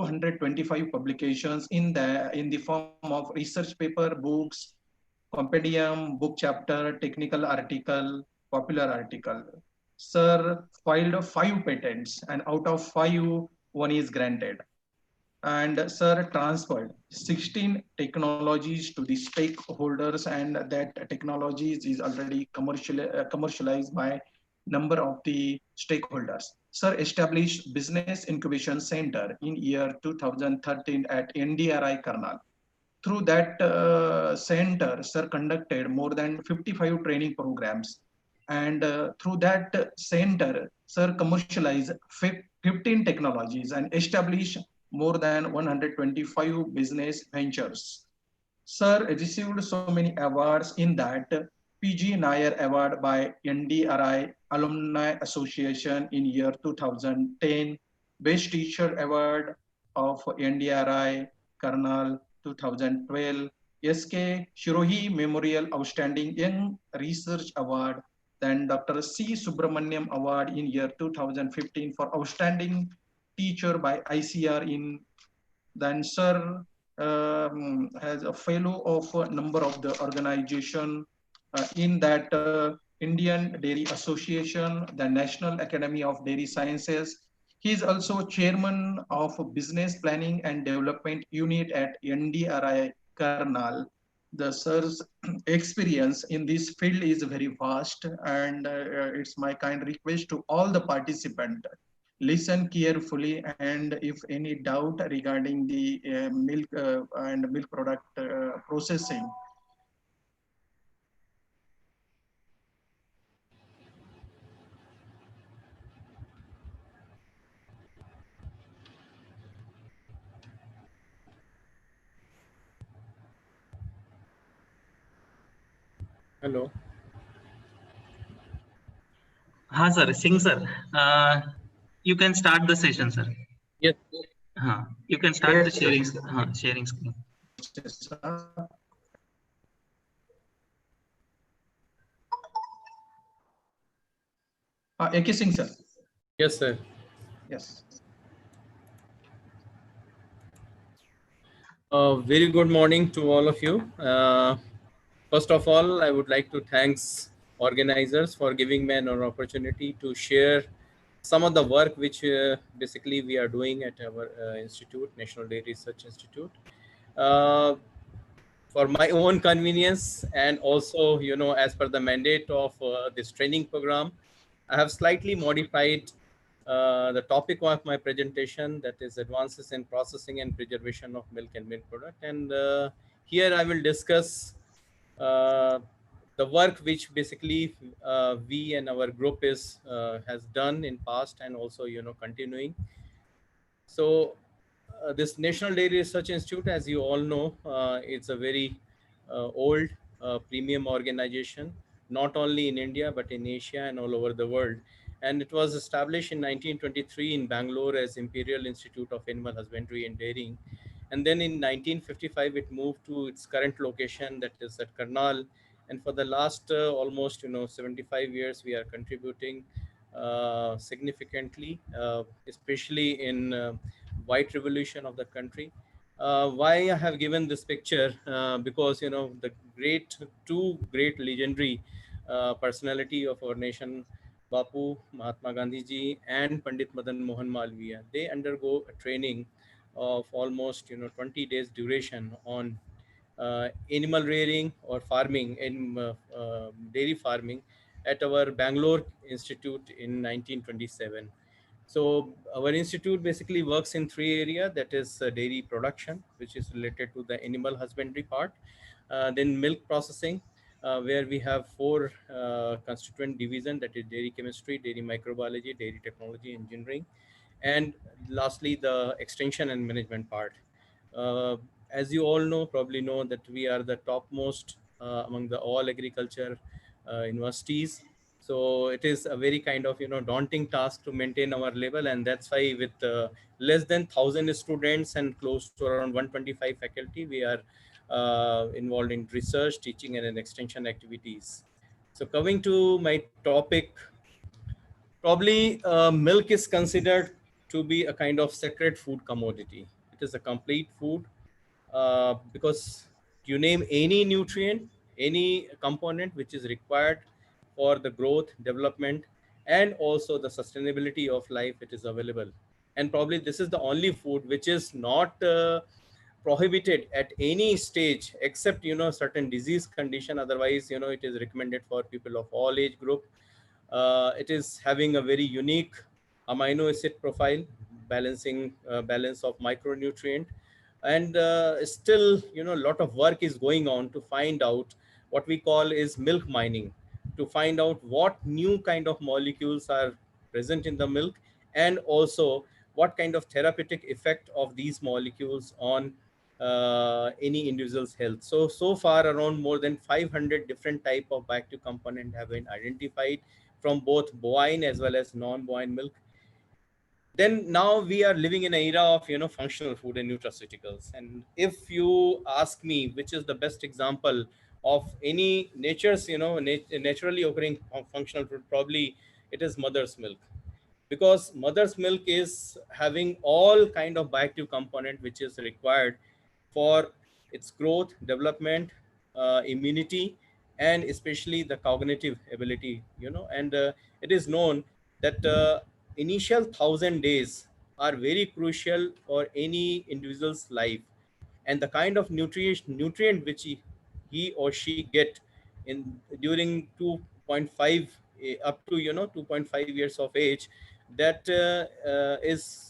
225 publications in the form of research paper, books, compendium, book chapter, technical article, popular article. Sir filed 5 patents, and out of 5, one is granted. And sir transferred 16 technologies to the stakeholders, and that technologies is already commercialized by number of the stakeholders. Sir established business incubation center in year 2013 at NDRI Karnal. Through that center, sir conducted more than 55 training programs, and through that center, sir commercialized 15 technologies and established more than 125 business ventures. Sir received so many awards in that: PG Nair Award by NDRI Alumni Association in year 2010, Best Teacher Award of NDRI Karnal 2012, SK Shirohi Memorial Outstanding Young Research Award, then Dr. C. Subramaniam Award in year 2015 for Outstanding Teacher by ICR in, then Sir has a fellow of a number of the organization in that Indian Dairy Association, the National Academy of Dairy Sciences. He is also chairman of Business Planning and Development Unit at NDRI Karnal. The sir's experience in this field is very vast, and it's my kind request to all the participants: listen carefully, and if any doubt regarding the milk and milk product processing. Hello. हाँ sir, Singh sir, you can start the session, sir. Yes. You can start the sharing screen. AK Singh sir. Yes, sir. Yes. Very good morning to all of you. First of all, I would like to thank organizers for giving me an opportunity to share some of the work which basically we are doing at our institute, National Dairy Research Institute. For my own convenience, and also, you know, as per the mandate of this training program, I have slightly modified the topic of my presentation, that is advances in processing and preservation of milk and milk product. And here I will discuss the work which basically we and our group has done in past, and also, you know, continuing. So this National Dairy Research Institute, as you all know, it's a very old premium organization, not only in India, but in Asia and all over the world. And it was established in 1923 in Bangalore as Imperial Institute of Animal Husbandry and Dairying. And then in 1955, it moved to its current location, that is at Karnal. And for the last almost, you know, 75 years, we are contributing significantly, especially in white revolution of the country. Why I have given this picture? Because, you know, the two great legendary personality of our nation, Bapu, Mahatma Gandhi ji, and Pandit Madan Mohan Malviya, they undergo a training of almost, you know, 20 days duration on animal rearing or farming, in dairy farming at our Bangalore Institute in 1927. So our institute basically works in 3 areas, that is dairy production, which is related to the animal husbandry part, then milk processing, where we have 4 constituent divisions, that is dairy chemistry, dairy microbiology, dairy technology, engineering, and lastly the extension and management part. As you all know, probably know, that we are the topmost among the all agriculture universities. So it is a very kind of, you know, daunting task to maintain our level, and that's why with less than 1,000 students and close to around 125 faculty, we are involved in research, teaching, and extension activities. So coming to my topic, probably milk is considered to be a kind of sacred food commodity. It is a complete food because you name any nutrient, any component which is required for the growth, development, and also the sustainability of life, it is available. And probably this is the only food which is not prohibited at any stage except certain disease condition. Otherwise it is recommended for people of all age group. It is having a very unique amino acid profile, balancing balance of micronutrient, and still a lot of work is going on to find out what we call is milk mining, to find out what new kind of molecules are present in the milk, and also what kind of therapeutic effect of these molecules on any individual's health. So far around more than 500 different type of bioactive component have been identified from both bovine as well as non-bovine milk. Then now we are living in an era of functional food and nutraceuticals. And if you ask me which is the best example of any nature's naturally occurring functional food, probably it is mother's milk, because mother's milk is having all kind of bioactive component which is required for its growth, development, immunity, and especially the cognitive ability. And it is known that initial 1,000 days are very crucial for any individual's life, and the kind of nutrient which he or she get in during 2.5 up to 2.5 years of age, that is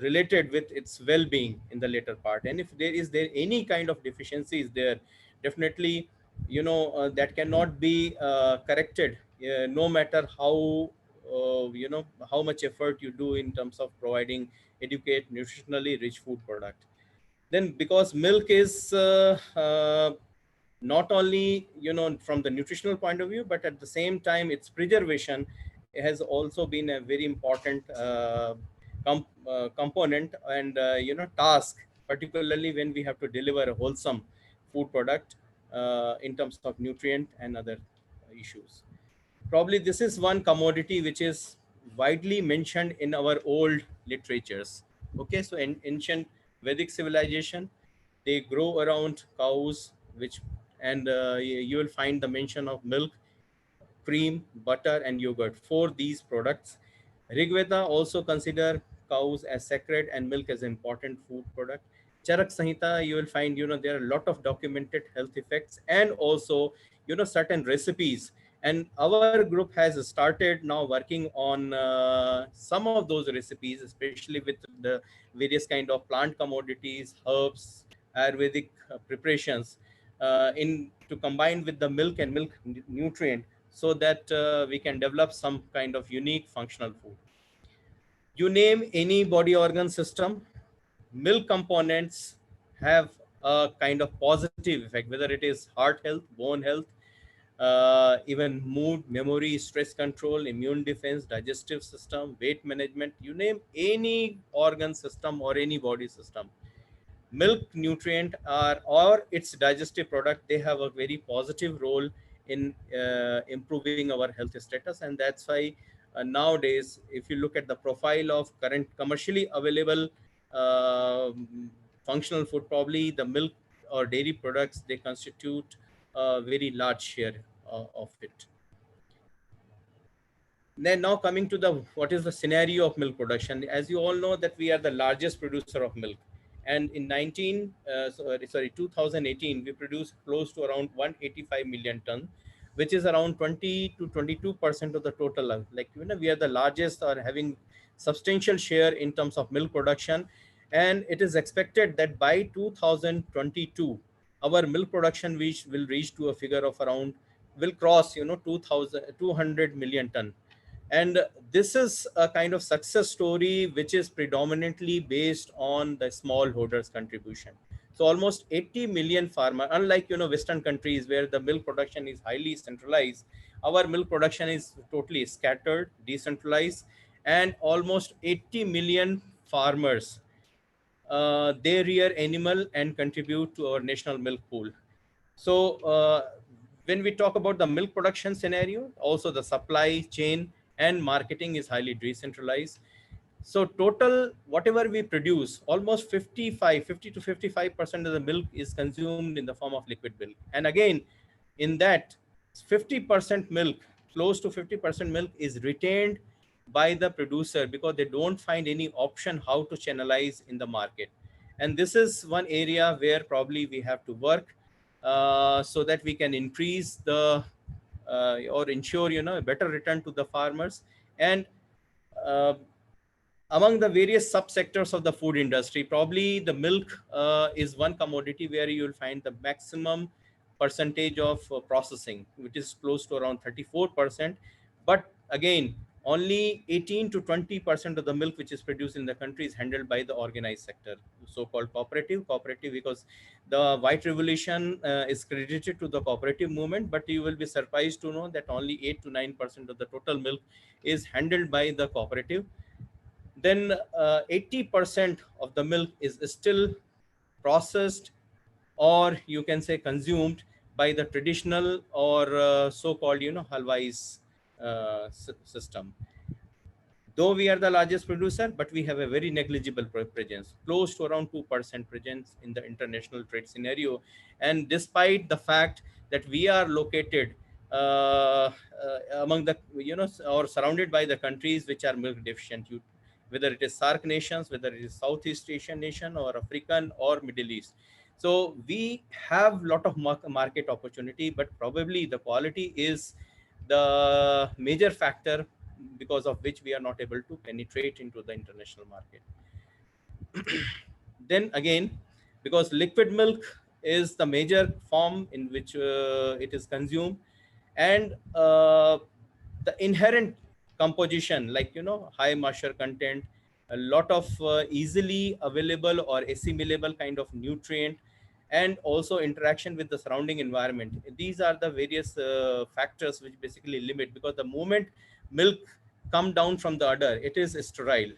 related with its well-being in the later part. And if there any kind of deficiencies there, definitely that cannot be corrected, no matter how much effort you do in terms of providing educate nutritionally rich food product. Then because milk is not only from the nutritional point of view, but at the same time its preservation has also been a very important component and task, particularly when we have to deliver a wholesome food product in terms of nutrient and other issues. Probably this is one commodity which is widely mentioned in our old literatures. Okay, so in ancient Vedic civilization, they grow around cows, which and you will find the mention of milk, cream, butter, and yogurt for these products. Rigveda also consider cows as sacred and milk as an important food product. Charak Samhita, you will find, there are a lot of documented health effects and also, certain recipes. And our group has started now working on some of those recipes, especially with the various kind of plant commodities, herbs, Ayurvedic preparations in to combine with the milk and milk nutrient, so that we can develop some kind of unique functional food. You name any body organ system, milk components have a kind of positive effect, whether it is heart health, bone health, even mood, memory, stress control, immune defense, digestive system, weight management. You name any organ system or any body system, milk nutrient or its digestive product, they have a very positive role in improving our health status. And that's why nowadays, if you look at the profile of current commercially available functional food, probably the milk or dairy products, they constitute a very large share of it. Then now coming to the what is the scenario of milk production. As you all know that we are the largest producer of milk, and in 2018 we produced close to around 185 million ton, which is around 20 to 22% of the total. Like we are the largest or having substantial share in terms of milk production, and it is expected that by 2022 our milk production will reach to a figure of around, will cross 200 million ton. And this is a kind of success story which is predominantly based on the smallholders contribution. So almost 80 million farmer, unlike western countries where the milk production is highly centralized, our milk production is totally scattered, decentralized, and almost 80 million farmers, they rear animal and contribute to our national milk pool. So when we talk about the milk production scenario, also the supply chain and marketing is highly decentralized. So total, whatever we produce, almost 50 to 55% of the milk is consumed in the form of liquid milk. And again, in that 50% milk, close to 50% milk is retained by the producer because they don't find any option how to channelize in the market. And this is one area where probably we have to work so that we can increase the or ensure, you know, a better return to the farmers. And uh, among the various subsectors of the food industry, probably the milk is one commodity where you will find the maximum percentage of processing, which is close to around 34%. But again, only 18 to 20% of the milk which is produced in the country is handled by the organized sector, so-called cooperative, because the white revolution is credited to the cooperative movement, but you will be surprised to know that only 8 to 9% of the total milk is handled by the cooperative. Then 80% of the milk is still processed, or you can say consumed by the traditional or so-called, you know, halwais system. Though we are the largest producer, but we have a very negligible presence, close to around 2% presence in the international trade scenario. And despite the fact that we are located among the, you know, or surrounded by the countries which are milk deficient, whether it is SARC nations, whether it is Southeast Asian nation or African or Middle East. So we have a lot of market opportunity, but probably the quality is the major factor because of which we are not able to penetrate into the international market. Then again, because liquid milk is the major form in which it is consumed, and the inherent composition, like, you know, high moisture content, a lot of easily available or assimilable kind of nutrient, and also interaction with the surrounding environment. These are the various factors which basically limit, because the moment milk come down from the udder, it is sterile,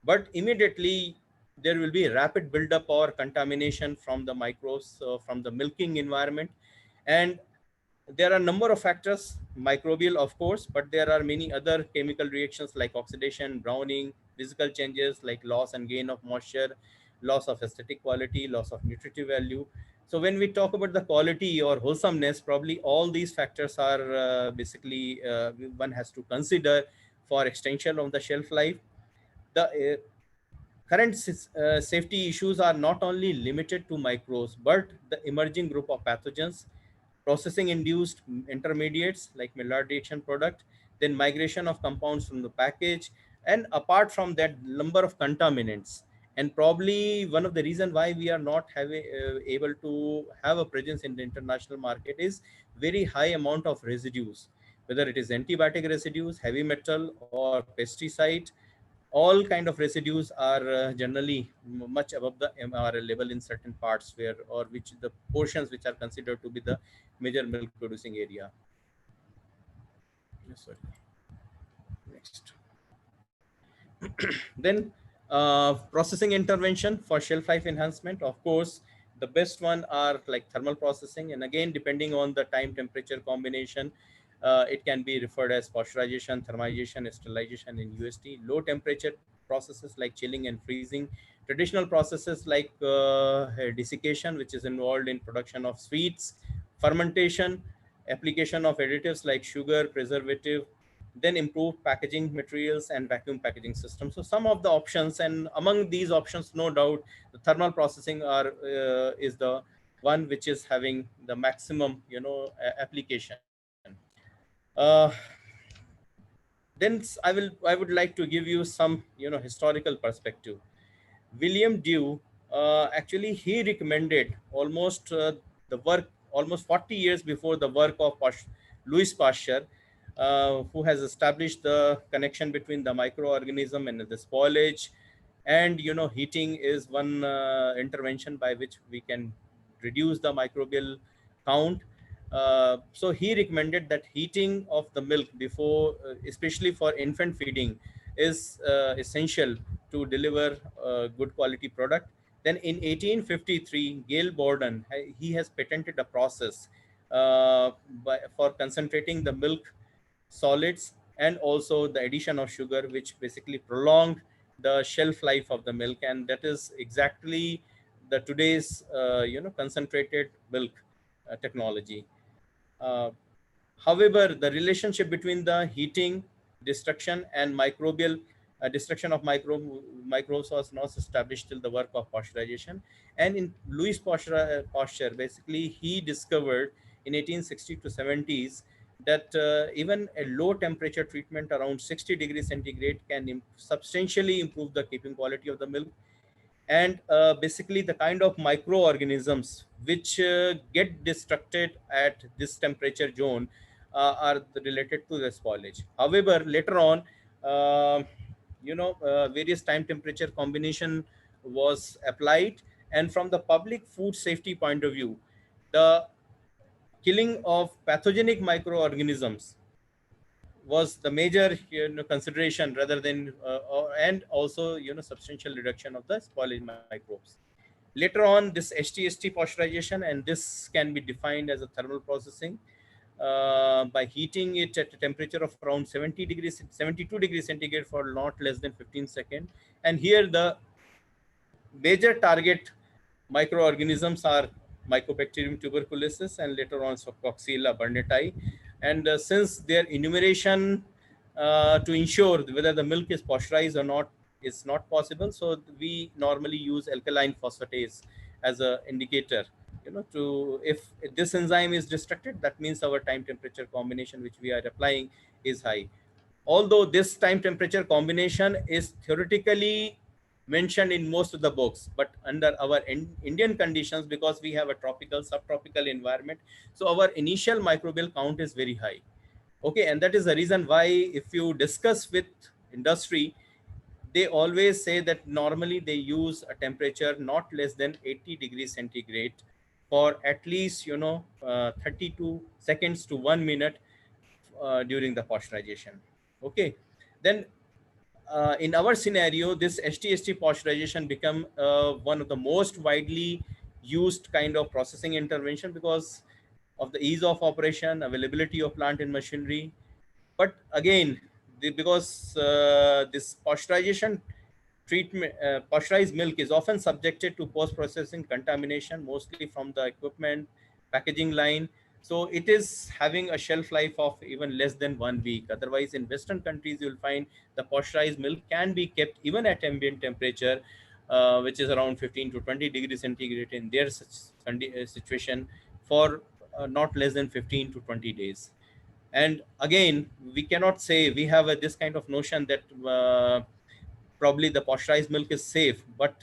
but immediately there will be a rapid buildup or contamination from the microbes from the milking environment. And there are a number of factors, microbial of course, but there are many other chemical reactions like oxidation, browning, physical changes like loss and gain of moisture, loss of aesthetic quality, loss of nutritive value. So when we talk about the quality or wholesomeness, probably all these factors are basically one has to consider for extension of the shelf life. The current safety issues are not only limited to microbes, but the emerging group of pathogens, processing induced intermediates like maillard reaction product, then migration of compounds from the package, and apart from that, number of contaminants. And probably one of the reasons why we are not having able to have a presence in the international market is very high amount of residues, whether it is antibiotic residues, heavy metal, or pesticide. All kind of residues are generally much above the MRL level in certain parts where, or which the portions which are considered to be the major milk producing area. Yes, sorry. Next. Then processing intervention for shelf life enhancement. Of course, the best one are like thermal processing. And again, depending on the time temperature combination, it can be referred as pasteurization, thermization, sterilization in UST. Low temperature processes like chilling and freezing. Traditional processes like desiccation, which is involved in production of sweets, fermentation, application of additives like sugar, preservative, then improve packaging materials and vacuum packaging systems. So some of the options, and among these options, no doubt, the thermal processing are is the one which is having the maximum, you know, application. Uh, then I would like to give you some, you know, historical perspective. William Dew, actually, he recommended almost the work almost 40 years before the work of Louis Pasteur, who has established the connection between the microorganism and the spoilage. And, you know, heating is one intervention by which we can reduce the microbial count. So he recommended that heating of the milk before, especially for infant feeding, is essential to deliver a good quality product. Then in 1853, Gail Borden, he has patented a process for concentrating the milk solids and also the addition of sugar, which basically prolonged the shelf life of the milk, and that is exactly the today's concentrated milk technology. Uh, However, the relationship between the heating, destruction, and microbial destruction of microbes was not established till the work of pasteurization. And in Louis Pasteur, basically, he discovered in 1860 to 70s that even a low temperature treatment around 60 degrees centigrade can substantially improve the keeping quality of the milk. And basically the kind of microorganisms which get destructed at this temperature zone are related to the spoilage. However, later on, uh, various time temperature combination was applied, and from the public food safety point of view, the killing of pathogenic microorganisms was the major consideration, rather than and also substantial reduction of the spoilage microbes. Later on, this HTST pasteurization, and this can be defined as a thermal processing by heating it at a temperature of around 72 degrees centigrade for not less than 15 seconds. And here the major target microorganisms are Mycobacterium tuberculosis and later on Coxiella burnetii. And since their enumeration to ensure whether the milk is pasteurized or not is not possible, so we normally use alkaline phosphatase as a indicator. To if this enzyme is destructed, that means our time temperature combination which we are applying is high. Although this time temperature combination is theoretically mentioned in most of the books, but under our Indian conditions, because we have a tropical subtropical environment, so our initial microbial count is very high. Okay, and that is the reason why if you discuss with industry, they always say that normally they use a temperature not less than 80 degrees centigrade for at least 32 seconds to 1 minute during the pasteurization. Okay, then in our scenario, this HTST pasteurization become one of the most widely used kind of processing intervention because of the ease of operation, availability of plant and machinery. But again, because this pasteurization treatment, pasteurized milk is often subjected to post-processing contamination, mostly from the equipment, packaging line. So it is having a shelf life of even less than 1 week. Otherwise, in Western countries, you'll find the pasteurized milk can be kept even at ambient temperature, which is around 15 to 20 degrees centigrade in their situation for not less than 15 to 20 days. And again, we cannot say we have this kind of notion that probably the pasteurized milk is safe, but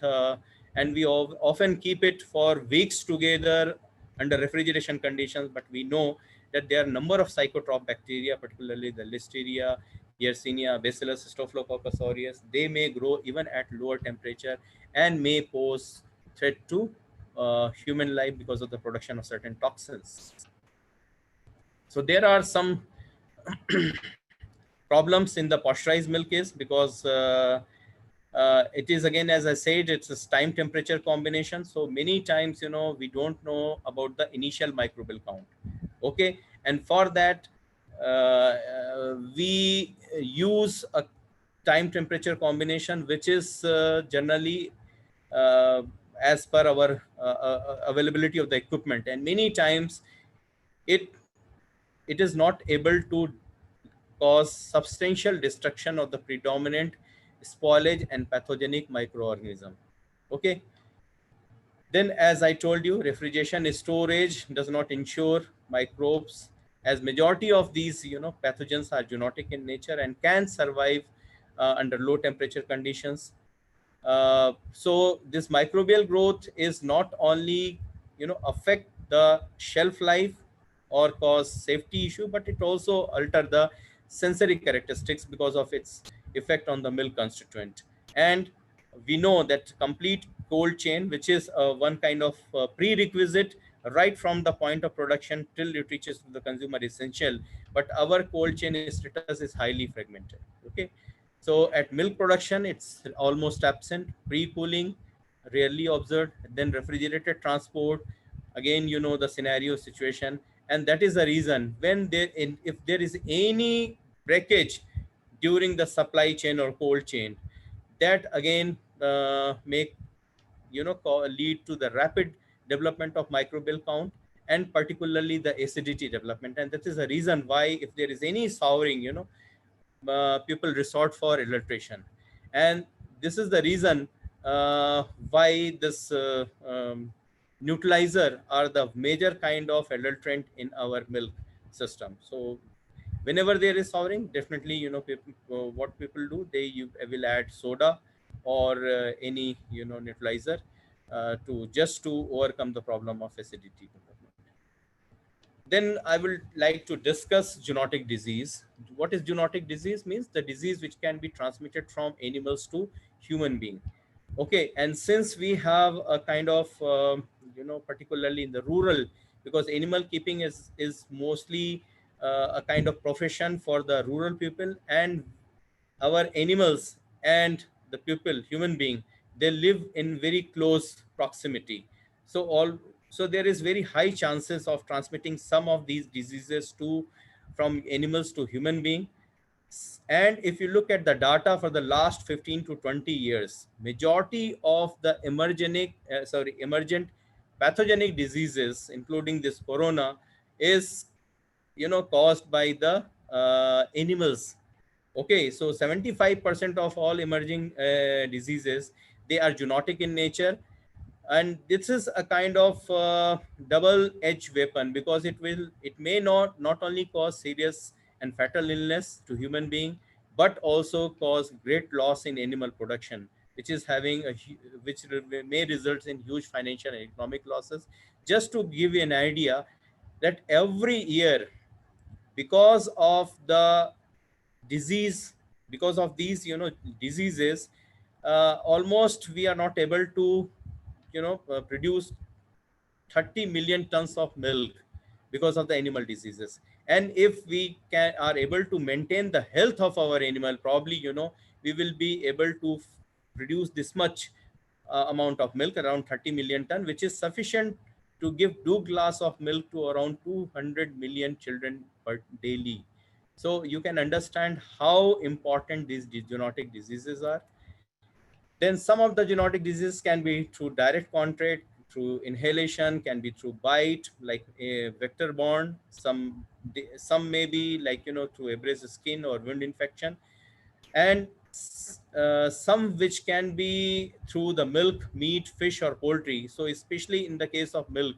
and we often keep it for weeks together under refrigeration conditions. But we know that there are a number of psychotropic bacteria, particularly the Listeria, Yersinia, Bacillus, Staphylococcus aureus. They may grow even at lower temperature and may pose threat to human life because of the production of certain toxins. So there are some problems in the pasteurized milk is because it is, again, as I said, it's a time temperature combination. So many times, we don't know about the initial microbial count. Okay. And for that, we use a time temperature combination, which is generally as per our availability of the equipment. And many times it it is not able to cause substantial destruction of the predominant spoilage and pathogenic microorganism. Okay. Then, as I told you, refrigeration storage does not ensure microbes, as majority of these pathogens are zoonotic in nature and can survive under low temperature conditions. So this microbial growth is not only affect the shelf life or cause safety issue, but it also alter the sensory characteristics because of its effect on the milk constituent. And we know that complete cold chain, which is one kind of prerequisite right from the point of production till it reaches to the consumer, essential. But our cold chain status is highly fragmented. Okay. So at milk production, it's almost absent. Pre-cooling, rarely observed. Then refrigerated transport, again, the scenario situation. And that is the reason when if there is any breakage during the supply chain or cold chain, that again make lead to the rapid development of microbial count, and particularly the acidity development. And that is the reason why if there is any souring, people resort for adulteration. And this is the reason why this neutralizer are the major kind of adulterant in our milk system. So whenever there is souring, definitely people, what people do, they will add soda or any neutralizer to just to overcome the problem of acidity development. Then I will like to discuss zoonotic disease. What is zoonotic disease? Means the disease which can be transmitted from animals to human being. Okay, and since we have a kind of particularly in the rural, because animal keeping is mostly a kind of profession for the rural people, and our animals and the people, human being, they live in very close proximity. So there is very high chances of transmitting some of these diseases to from animals to human being. And if you look at the data for the last 15 to 20 years, majority of the emergent pathogenic diseases, including this corona, is caused by the animals. Okay, so 75% of all emerging diseases, they are zoonotic in nature. And this is a kind of double-edged weapon, because it may not only cause serious and fatal illness to human being, but also cause great loss in animal production, which is having which may result in huge financial and economic losses. Just to give you an idea, that every year, because of the disease, because of these diseases, almost we are not able to produce 30 million tons of milk because of the animal diseases. And if we are able to maintain the health of our animal, probably we will be able to produce this much amount of milk, around 30 million ton, which is sufficient to give 2 glass of milk to around 200 million children per daily. So you can understand how important these zoonotic diseases are. Then some of the zoonotic diseases can be through direct contact, through inhalation, can be through bite, like a vector borne. Some may be like through abrasive skin or wound infection, and some which can be through the milk, meat, fish, or poultry. So especially in the case of milk,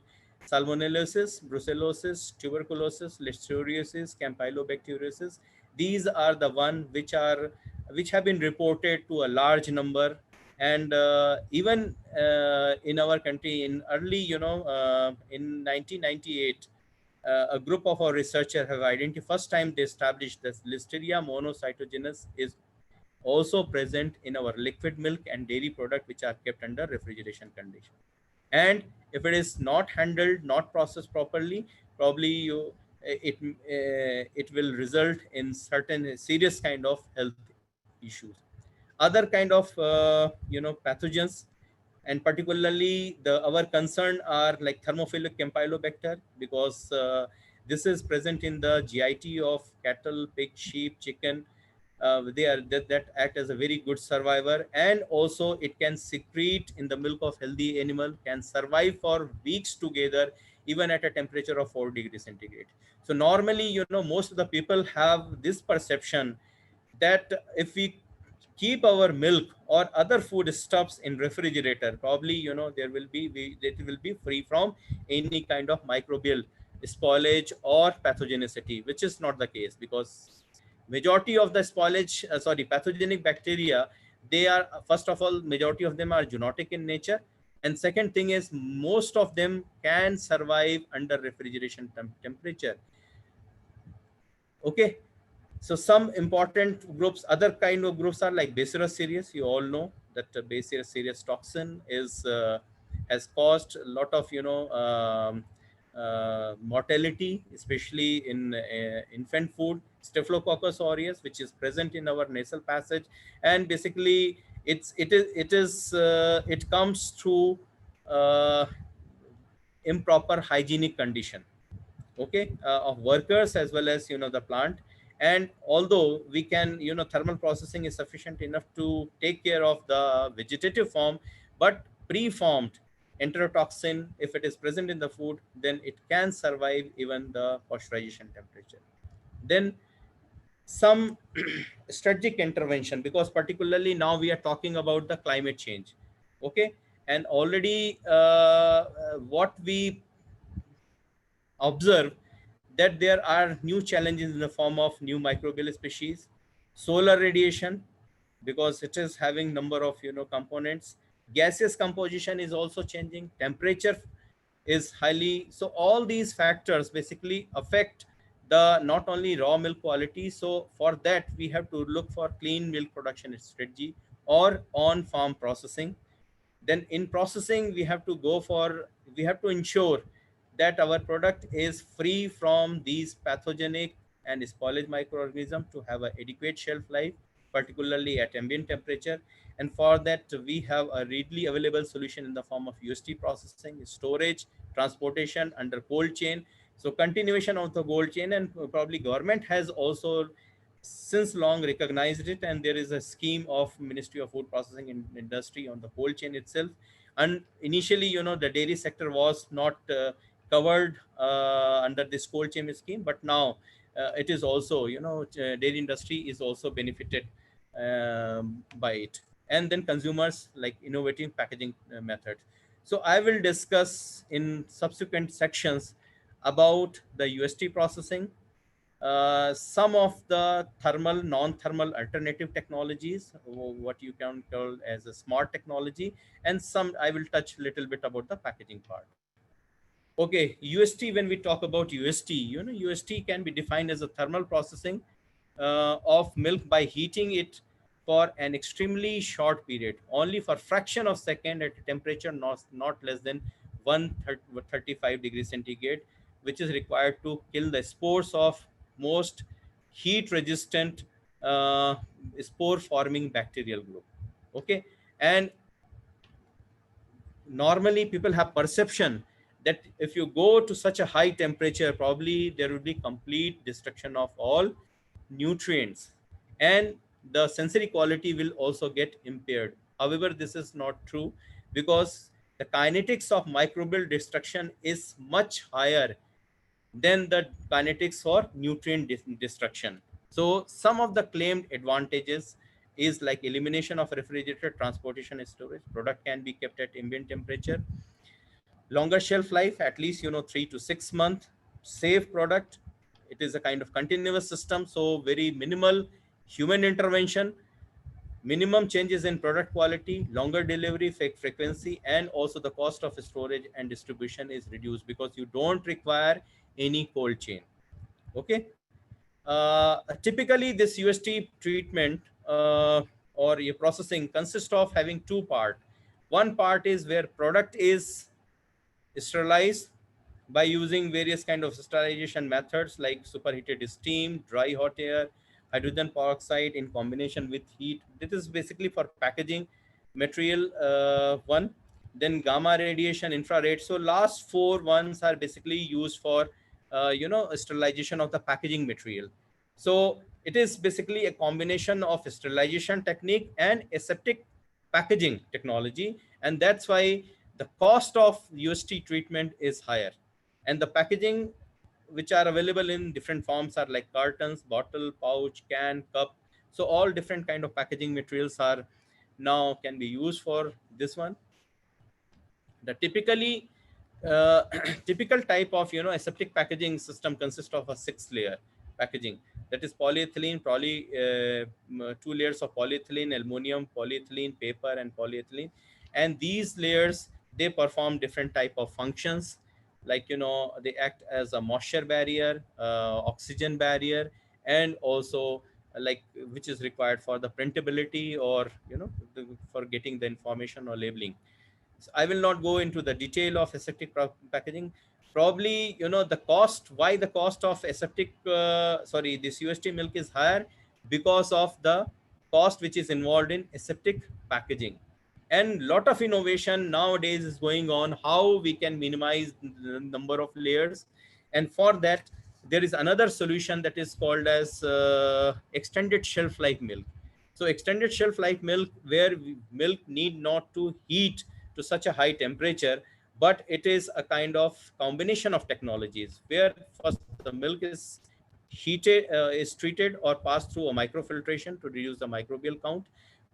salmonellosis, brucellosis, tuberculosis, listeriosis, campylobacteriosis, these are the one which have been reported to a large number. And even in our country, in early in 1998, a group of our researchers have identified, first time they established that Listeria monocytogenes is also present in our liquid milk and dairy product, which are kept under refrigeration condition. And if it is not handled, not processed properly, probably it will result in certain serious kind of health issues. Other kind of pathogens, and particularly our concern are like thermophilic campylobacter, because this is present in the GIT of cattle, pig, sheep, chicken. They are that act as a very good survivor, and also it can secrete in the milk of healthy animal, can survive for weeks together, even at a temperature of 4 degrees centigrade. So normally, most of the people have this perception that if we keep our milk or other food stuffs in refrigerator, probably it will be free from any kind of microbial spoilage or pathogenicity, which is not the case, because majority of the pathogenic bacteria, they are, first of all, majority of them are zoonotic in nature, and second thing is most of them can survive under refrigeration temperature. Okay, so some important groups, other kind of groups are like Bacillus cereus. You all know that Bacillus cereus toxin has caused a lot of mortality, especially in infant food. Staphylococcus aureus, which is present in our nasal passage, and basically it comes through uh, improper hygienic condition, okay, of workers as well as the plant. And although we can, thermal processing is sufficient enough to take care of the vegetative form, but preformed enterotoxin, if it is present in the food, then it can survive even the pasteurization temperature. Then some strategic intervention, because particularly now we are talking about the climate change. Okay. And already what we observe, that there are new challenges in the form of new microbial species, solar radiation, because it is having number of components, gaseous composition is also changing, temperature is highly, so all these factors basically affect the not only raw milk quality. So for that we have to look for clean milk production strategy or on farm processing. Then in processing we have to ensure that our product is free from these pathogenic and spoilage microorganisms to have an adequate shelf life, particularly at ambient temperature. And for that we have a readily available solution in the form of UHT processing, storage, transportation under cold chain. So continuation of the cold chain, and probably government has also since long recognized it, and there is a scheme of Ministry of Food Processing Industry on the cold chain itself. And initially, the dairy sector was not covered under this cold chain scheme, but now it is also, dairy industry is also benefited by it. And then consumers like innovative packaging methods. So I will discuss in subsequent sections about the UHT processing, some of the thermal, non-thermal alternative technologies, what you can call as a smart technology, and some I will touch a little bit about the packaging part. Okay, UHT, when we talk about UHT, UHT can be defined as a thermal processing of milk by heating it for an extremely short period, only for fraction of second at a temperature not less than 135 degrees centigrade, which is required to kill the spores of most heat resistant spore forming bacterial group. Okay. And normally people have perception that if you go to such a high temperature, probably there will be complete destruction of all nutrients, and the sensory quality will also get impaired. However, this is not true, because the kinetics of microbial destruction is much higher than the kinetics for nutrient destruction. So some of the claimed advantages is like elimination of refrigerator, transportation, and storage. Product can be kept at ambient temperature. Longer shelf life, at least 3 to 6 months. Safe product. It is a kind of continuous system, so very minimal human intervention. Minimum changes in product quality, longer delivery frequency, and also the cost of storage and distribution is reduced because you don't require any cold chain. Okay. Typically, this UHT treatment or your processing consists of having two parts. One part is where product is sterilized by using various kind of sterilization methods like superheated steam, dry hot air, hydrogen peroxide in combination with heat. This is basically for packaging material one. Then gamma radiation, infrared. So last four ones are basically used for sterilization of the packaging material. So it is basically a combination of sterilization technique and aseptic packaging technology, and that's why the cost of UHT treatment is higher. And the packaging which are available in different forms are like cartons, bottle, pouch, can, cup. So all different kind of packaging materials are now can be used for this one. The typical type of aseptic packaging system consists of a 6-layer packaging, that is polyethylene, poly 2 layers of polyethylene, aluminum, polyethylene, paper, and polyethylene. And these layers, they perform different type of functions, like they act as a moisture barrier, oxygen barrier, and also like which is required for the printability or for getting the information or labeling. So I will not go into the detail of aseptic packaging. Probably, the cost, why the cost of this UHT milk is higher, because of the cost which is involved in aseptic packaging. And lot of innovation nowadays is going on, how we can minimize the number of layers. And for that, there is another solution that is called as extended shelf life milk. So extended shelf life milk, where milk need not to heat to such a high temperature, but it is a kind of combination of technologies where first the milk is treated or passed through a microfiltration to reduce the microbial count,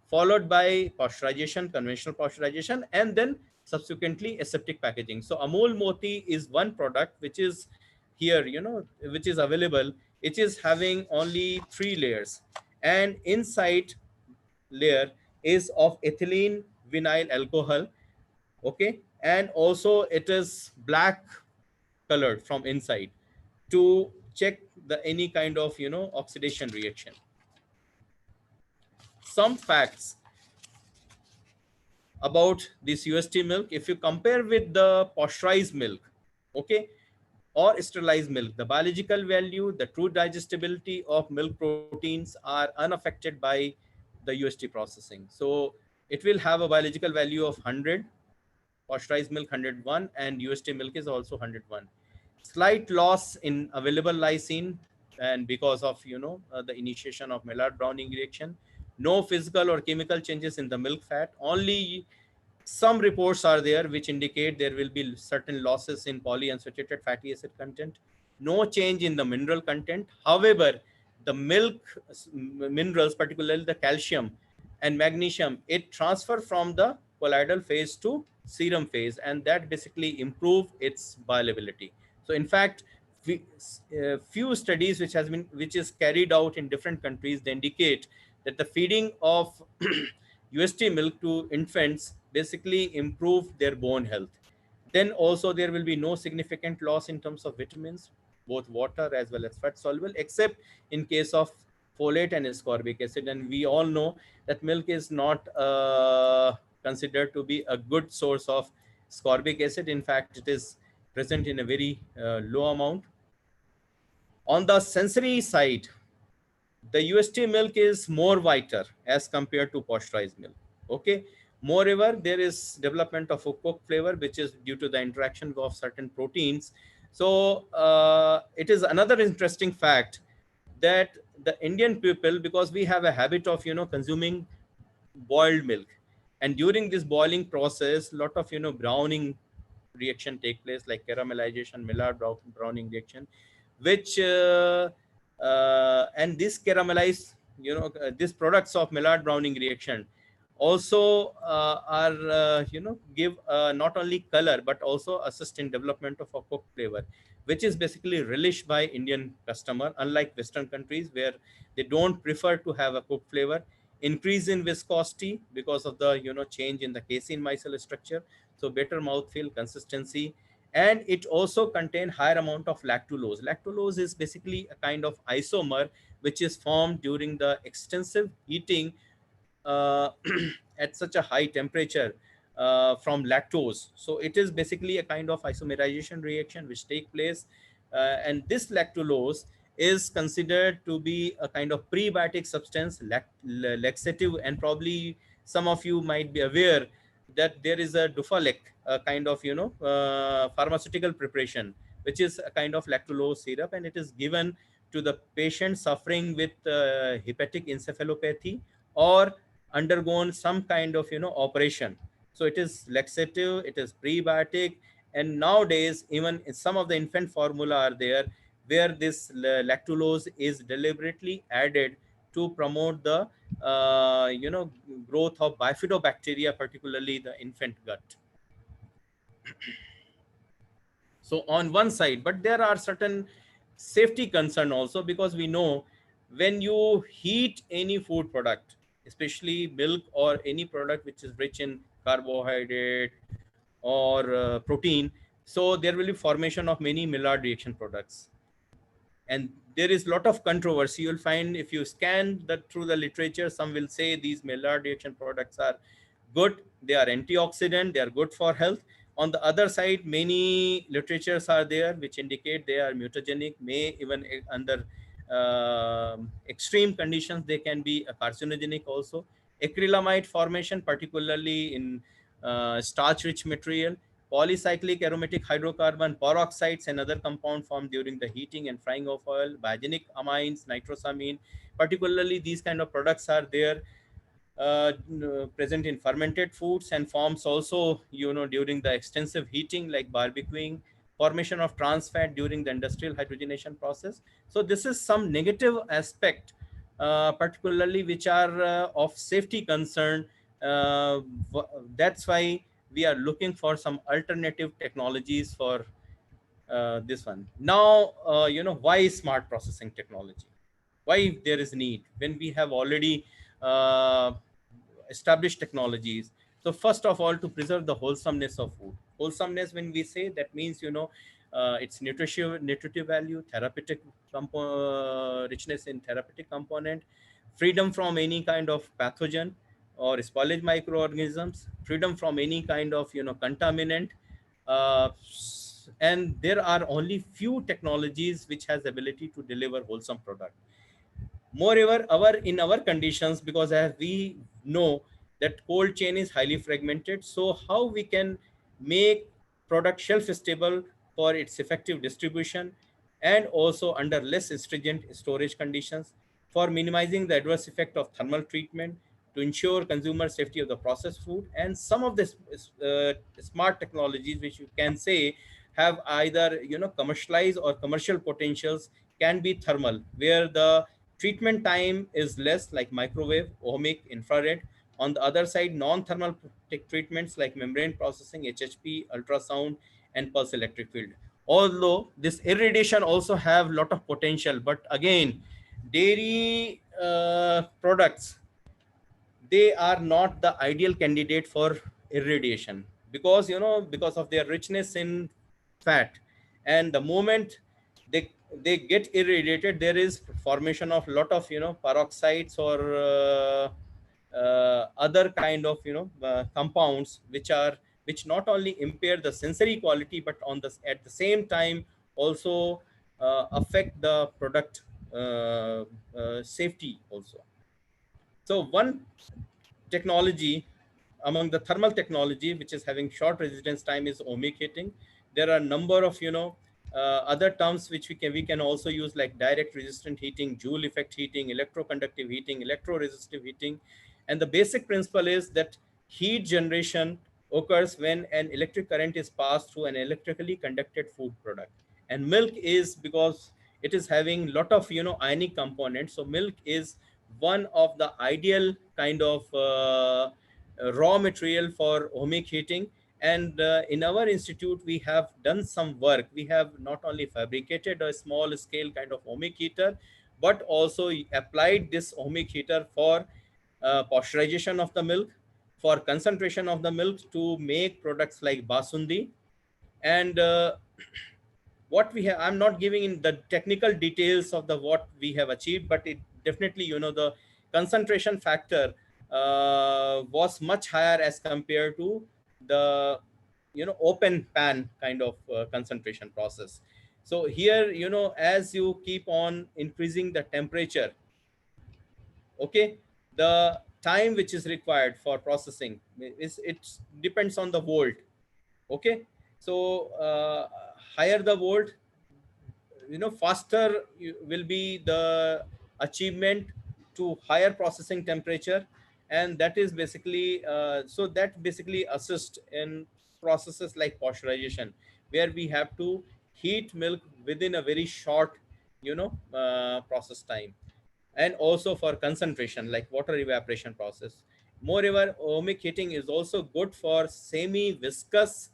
followed by pasteurization, conventional pasteurization, and then subsequently aseptic packaging. So Amul Moti is one product which is here, which is available. It is having only 3 layers, and inside layer is of ethylene vinyl alcohol. Okay, and also it is black colored from inside to check the any kind of oxidation reaction. Some facts about this UHT milk, if you compare with the pasteurized milk, okay, or sterilized milk, the biological value, the true digestibility of milk proteins are unaffected by the UHT processing. So it will have a biological value of 100, pasteurized milk 101, and UHT milk is also 101. Slight loss in available lysine, and because of the initiation of Maillard Browning reaction. No physical or chemical changes in the milk fat. Only some reports are there which indicate there will be certain losses in polyunsaturated fatty acid content. No change in the mineral content. However, the milk minerals, particularly the calcium and magnesium, it transfer from the colloidal phase to serum phase, and that basically improve its bioavailability. So in fact, few studies which is carried out in different countries, they indicate that the feeding of UHT milk to infants basically improve their bone health. Then also there will be no significant loss in terms of vitamins, both water as well as fat soluble, except in case of folate and ascorbic acid. And we all know that milk is not considered to be a good source of ascorbic acid. In fact, it is present in a very low amount. On the sensory side, the UHT milk is more whiter as compared to pasteurized milk. Okay. Moreover, there is development of a coke flavor, which is due to the interaction of certain proteins. So it is another interesting fact that the Indian people, because we have a habit of consuming boiled milk, and during this boiling process, lot of browning reaction take place, like caramelization, Maillard browning reaction, which and this caramelized these products of Maillard browning reaction also are give not only color but also assist in development of a coke flavor, which is basically relished by Indian customer, unlike Western countries where they don't prefer to have a coke flavor. Increase in viscosity because of the change in the casein micelle structure, so better mouthfeel, consistency. And it also contain higher amount of lactulose. Lactulose is basically a kind of isomer which is formed during the extensive heating uh, at such a high temperature from lactose. So it is basically a kind of isomerization reaction which take place, and this lactulose is considered to be a kind of prebiotic substance, laxative, and probably some of you might be aware that there is a Dufalec, a kind of pharmaceutical preparation, which is a kind of lactulose syrup, and it is given to the patient suffering with hepatic encephalopathy or undergone some kind of operation. So it is laxative, it is prebiotic, and nowadays even some of the infant formula are there where this lactulose is deliberately added to promote the growth of bifidobacteria, particularly the infant gut. So on one side, but there are certain safety concern also, because we know when you heat any food product, especially milk or any product which is rich in carbohydrate or protein, so there will be formation of many Maillard reaction products. And there is a lot of controversy. You'll find if you scan that through the literature, some will say these Maillard reaction products are good, they are antioxidant, they are good for health. On the other side, many literatures are there which indicate they are mutagenic, may even under extreme conditions they can be a carcinogenic also. Acrylamide formation, particularly in starch rich material, polycyclic aromatic hydrocarbon, peroxides, and other compound formed during the heating and frying of oil, biogenic amines, nitrosamine. Particularly, these kind of products are there present in fermented foods and forms also, during the extensive heating like barbecuing, formation of trans fat during the industrial hydrogenation process. So this is some negative aspect, particularly which are of safety concern. Uh, that's why we are looking for some alternative technologies for this one. Now, why smart processing technology? Why there is need when we have already uh, established technologies? So first of all, to preserve the wholesomeness of food. Wholesomeness, when we say, that means, its nutritive value, therapeutic richness in therapeutic component, freedom from any kind of pathogen or spoilage microorganisms, freedom from any kind of contaminant, uh, and there are only few technologies which has ability to deliver wholesome product. Moreover, in our conditions, because as we know that cold chain is highly fragmented, so how we can make product shelf stable for its effective distribution, and also under less stringent storage conditions, for minimizing the adverse effect of thermal treatment, to ensure consumer safety of the processed food. And some of this smart technologies which you can say have either commercialized or commercial potentials can be thermal, where the treatment time is less, like microwave, ohmic, infrared. On the other side, non-thermal treatments like membrane processing, HHP, ultrasound, and pulse electric field. Although this irradiation also have lot of potential, but again, dairy products, they are not the ideal candidate for irradiation, because because of their richness in fat. And the moment they get irradiated, there is formation of lot of peroxides or other kind of compounds which not only impair the sensory quality, but at the same time also affect the product safety also. So one technology among the thermal technology which is having short residence time is ohmic heating. There are a number of other terms which we can also use, like direct resistant heating, Joule effect heating, electroconductive heating, electroresistive heating. And the basic principle is that heat generation occurs when an electric current is passed through an electrically conducted food product. And milk is, because it is having lot of ionic components, so milk is one of the ideal kind of raw material for ohmic heating. And in our institute we have done some work. We have not only fabricated a small scale kind of ohmic heater, but also applied this ohmic heater for pasteurization of the milk, for concentration of the milk to make products like basundi. And what we have, I'm not giving in the technical details of the what we have achieved, but it definitely the concentration factor was much higher as compared to the open pan kind of concentration process. So here, as you keep on increasing the temperature, okay, the time which is required for processing is, it depends on the volt. Okay, so higher the volt, faster will be the achievement to higher processing temperature. And that is basically so that basically assist in processes like pasteurization, where we have to heat milk within a very short process time. And also for concentration like water evaporation process. Moreover, ohmic heating is also good for semi viscous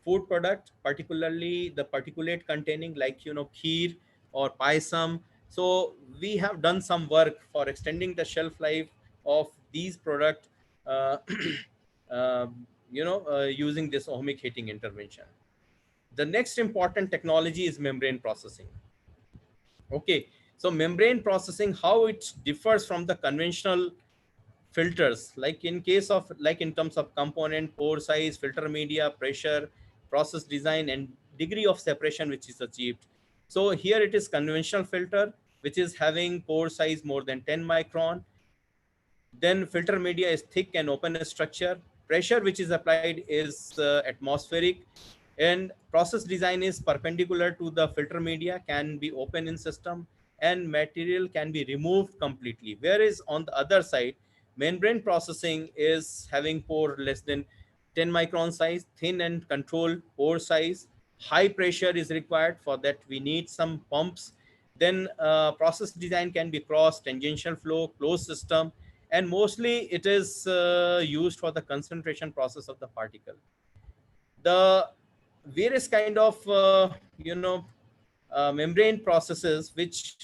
food product, particularly the particulate containing, like kheer or paisam. So we have done some work for extending the shelf life of these product, uh, using this ohmic heating intervention. The next important technology is membrane processing. Okay, so membrane processing, how it differs from the conventional filters, like in case of, like in terms of component, pore size, filter media, pressure, process design, and degree of separation which is achieved. So here it is conventional filter which is having pore size more than 10 micron. Then filter media is thick and open structure. pressure which is applied is atmospheric, and process design is perpendicular to the filter media, can be open in system, and material can be removed completely. Whereas on the other side, membrane processing is having pore less than 10 micron size, thin and controlled pore size. High pressure is required. For that we need some pumps. Then process design can be cross tangential flow, closed system, and mostly it is used for the concentration process of the particle. The various kind of membrane processes which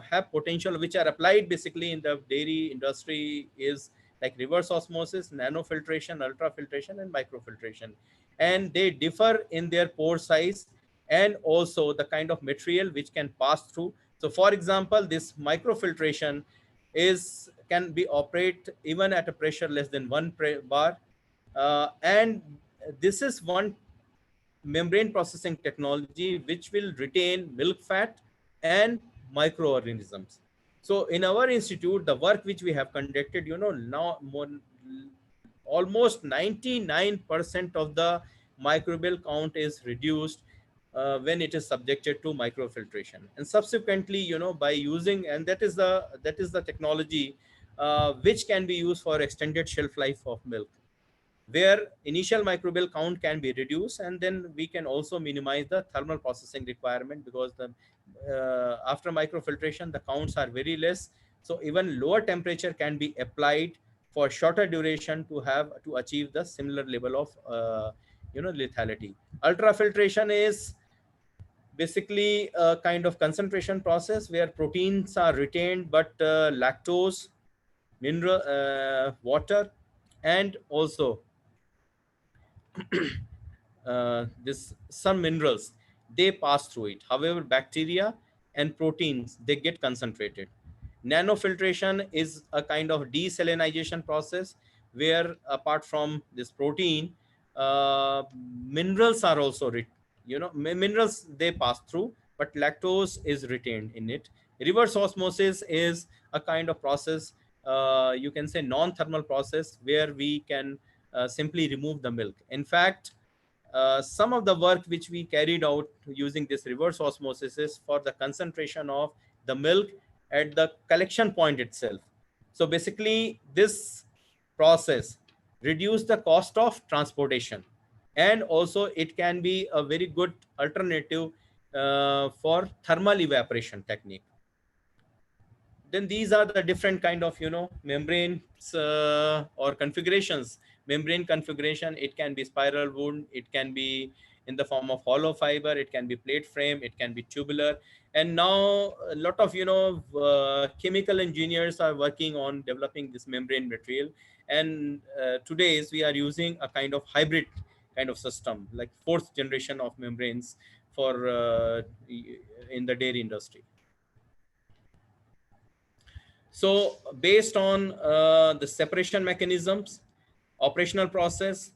have potential, which are applied basically in the dairy industry, is like reverse osmosis, nanofiltration, ultrafiltration, and microfiltration, and they differ in their pore size and also the kind of material which can pass through. So for example, this microfiltration is can be operate even at a pressure less than 1 bar, and this is one membrane processing technology which will retain milk fat and microorganisms. So in our institute, the work which we have conducted, now almost 99% of the microbial count is reduced when it is subjected to microfiltration. And subsequently, by using, and that is the technology which can be used for extended shelf life of milk, where initial microbial count can be reduced, and then we can also minimize the thermal processing requirement, because the after microfiltration the counts are very less. So even lower temperature can be applied for shorter duration to achieve the similar level of lethality. Ultrafiltration is basically a kind of concentration process where proteins are retained, but lactose, mineral, water, and also this some minerals, they pass through it. However, bacteria and proteins, they get concentrated. Nanofiltration is a kind of desalinization process where apart from this protein, minerals are also minerals, they pass through, but lactose is retained in it. Reverse osmosis is a kind of process, you can say non-thermal process, where we can simply remove the milk. In fact, some of the work which we carried out using this reverse osmosis is for the concentration of the milk at the collection point itself. So basically, this process reduce the cost of transportation, and also it can be a very good alternative for thermal evaporation technique. Then these are the different kind of membranes or configurations. Membrane configuration, it can be spiral wound, it can be in the form of hollow fiber, it can be plate frame, it can be tubular. And now a lot of chemical engineers are working on developing this membrane material, and today's we are using a kind of hybrid kind of system, like fourth generation of membranes for in the dairy industry. So based on the separation mechanisms, operational process,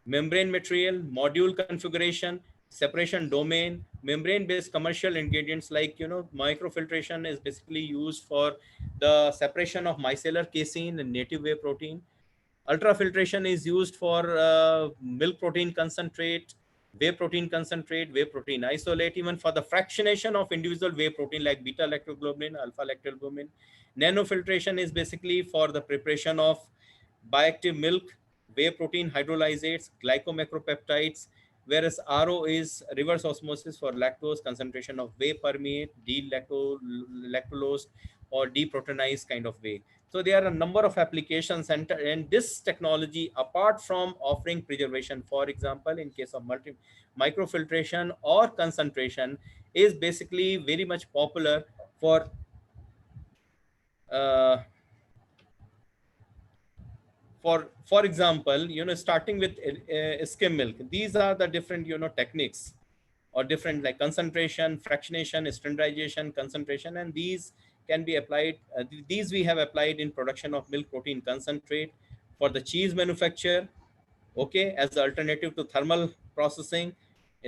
membrane material, module configuration, separation domain, membrane-based commercial ingredients like, microfiltration is basically used for the separation of micellar casein and native whey protein. Ultrafiltration is used for milk protein concentrate, whey protein isolate, even for the fractionation of individual whey protein like beta lactoglobulin, alpha lactoglobulin. Nanofiltration is basically for the preparation of bioactive milk, whey protein hydrolysates, glycomacropeptides, whereas RO is reverse osmosis for lactose concentration of whey permeate, lactulose, or deproteinized kind of whey. So there are a number of applications, and this technology, apart from offering preservation, for example, in case of microfiltration or concentration, is basically very much popular for uh, for example, starting with skim milk. These are the different techniques, or different like concentration, fractionation, standardization, concentration, and these can be applied. These we have applied in production of milk protein concentrate for the cheese manufacture, okay, as the alternative to thermal processing.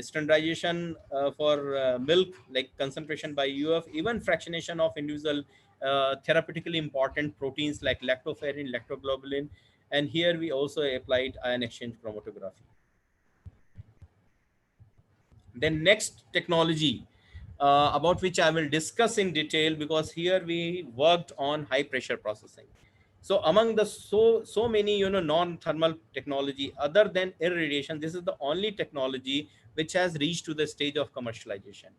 Standardization for milk, like concentration by UF, even fractionation of individual therapeutically important proteins like lactoferrin, lactoglobulin, And here we also applied ion exchange chromatography. Then next technology about which I will discuss in detail, because here we worked on high pressure processing. So among the so many non-thermal technology other than irradiation, this is the only technology which has reached to the stage of commercialization.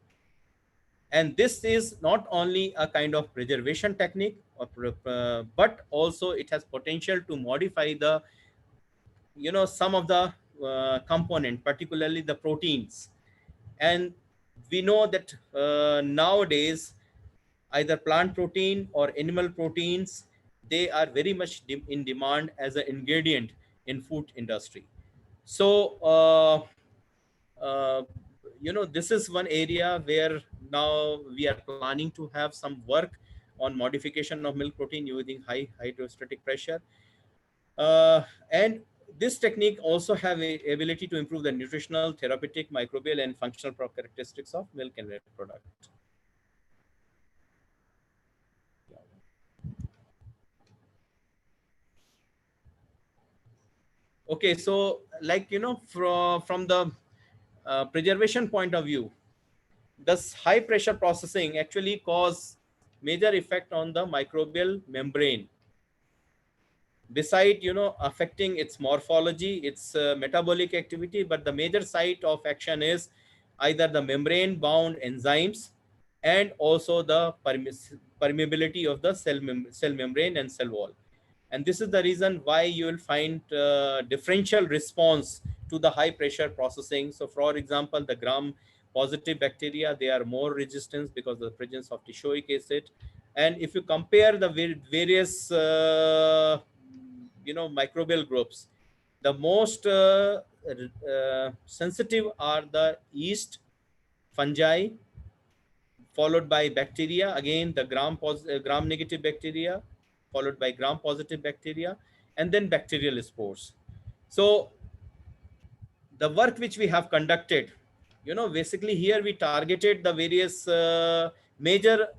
And this is not only a kind of preservation technique, but also it has potential to modify the some of the component, particularly the proteins. And we know that nowadays either plant protein or animal proteins, they are very much in demand as an ingredient in food industry. So uh, this is one area where now we are planning to have some work on modification of milk protein using high hydrostatic pressure. And this technique also have a ability to improve the nutritional, therapeutic, microbial, and functional characteristics of milk and milk product. Okay, so like from the preservation point of view, this high pressure processing actually cause major effect on the microbial membrane. Beside affecting its morphology, its metabolic activity, but the major site of action is either the membrane bound enzymes and also the permeability of the cell membrane and cell wall. And this is the reason why you will find differential response to the high pressure processing. So for example, the gram positive bacteria, they are more resistant because of the presence of tishoic acid. And if you compare the various microbial groups, the most sensitive are the yeast, fungi, followed by bacteria, again the gram negative bacteria, followed by gram positive bacteria, and then bacterial spores. So the work which we have conducted, basically here we targeted the various major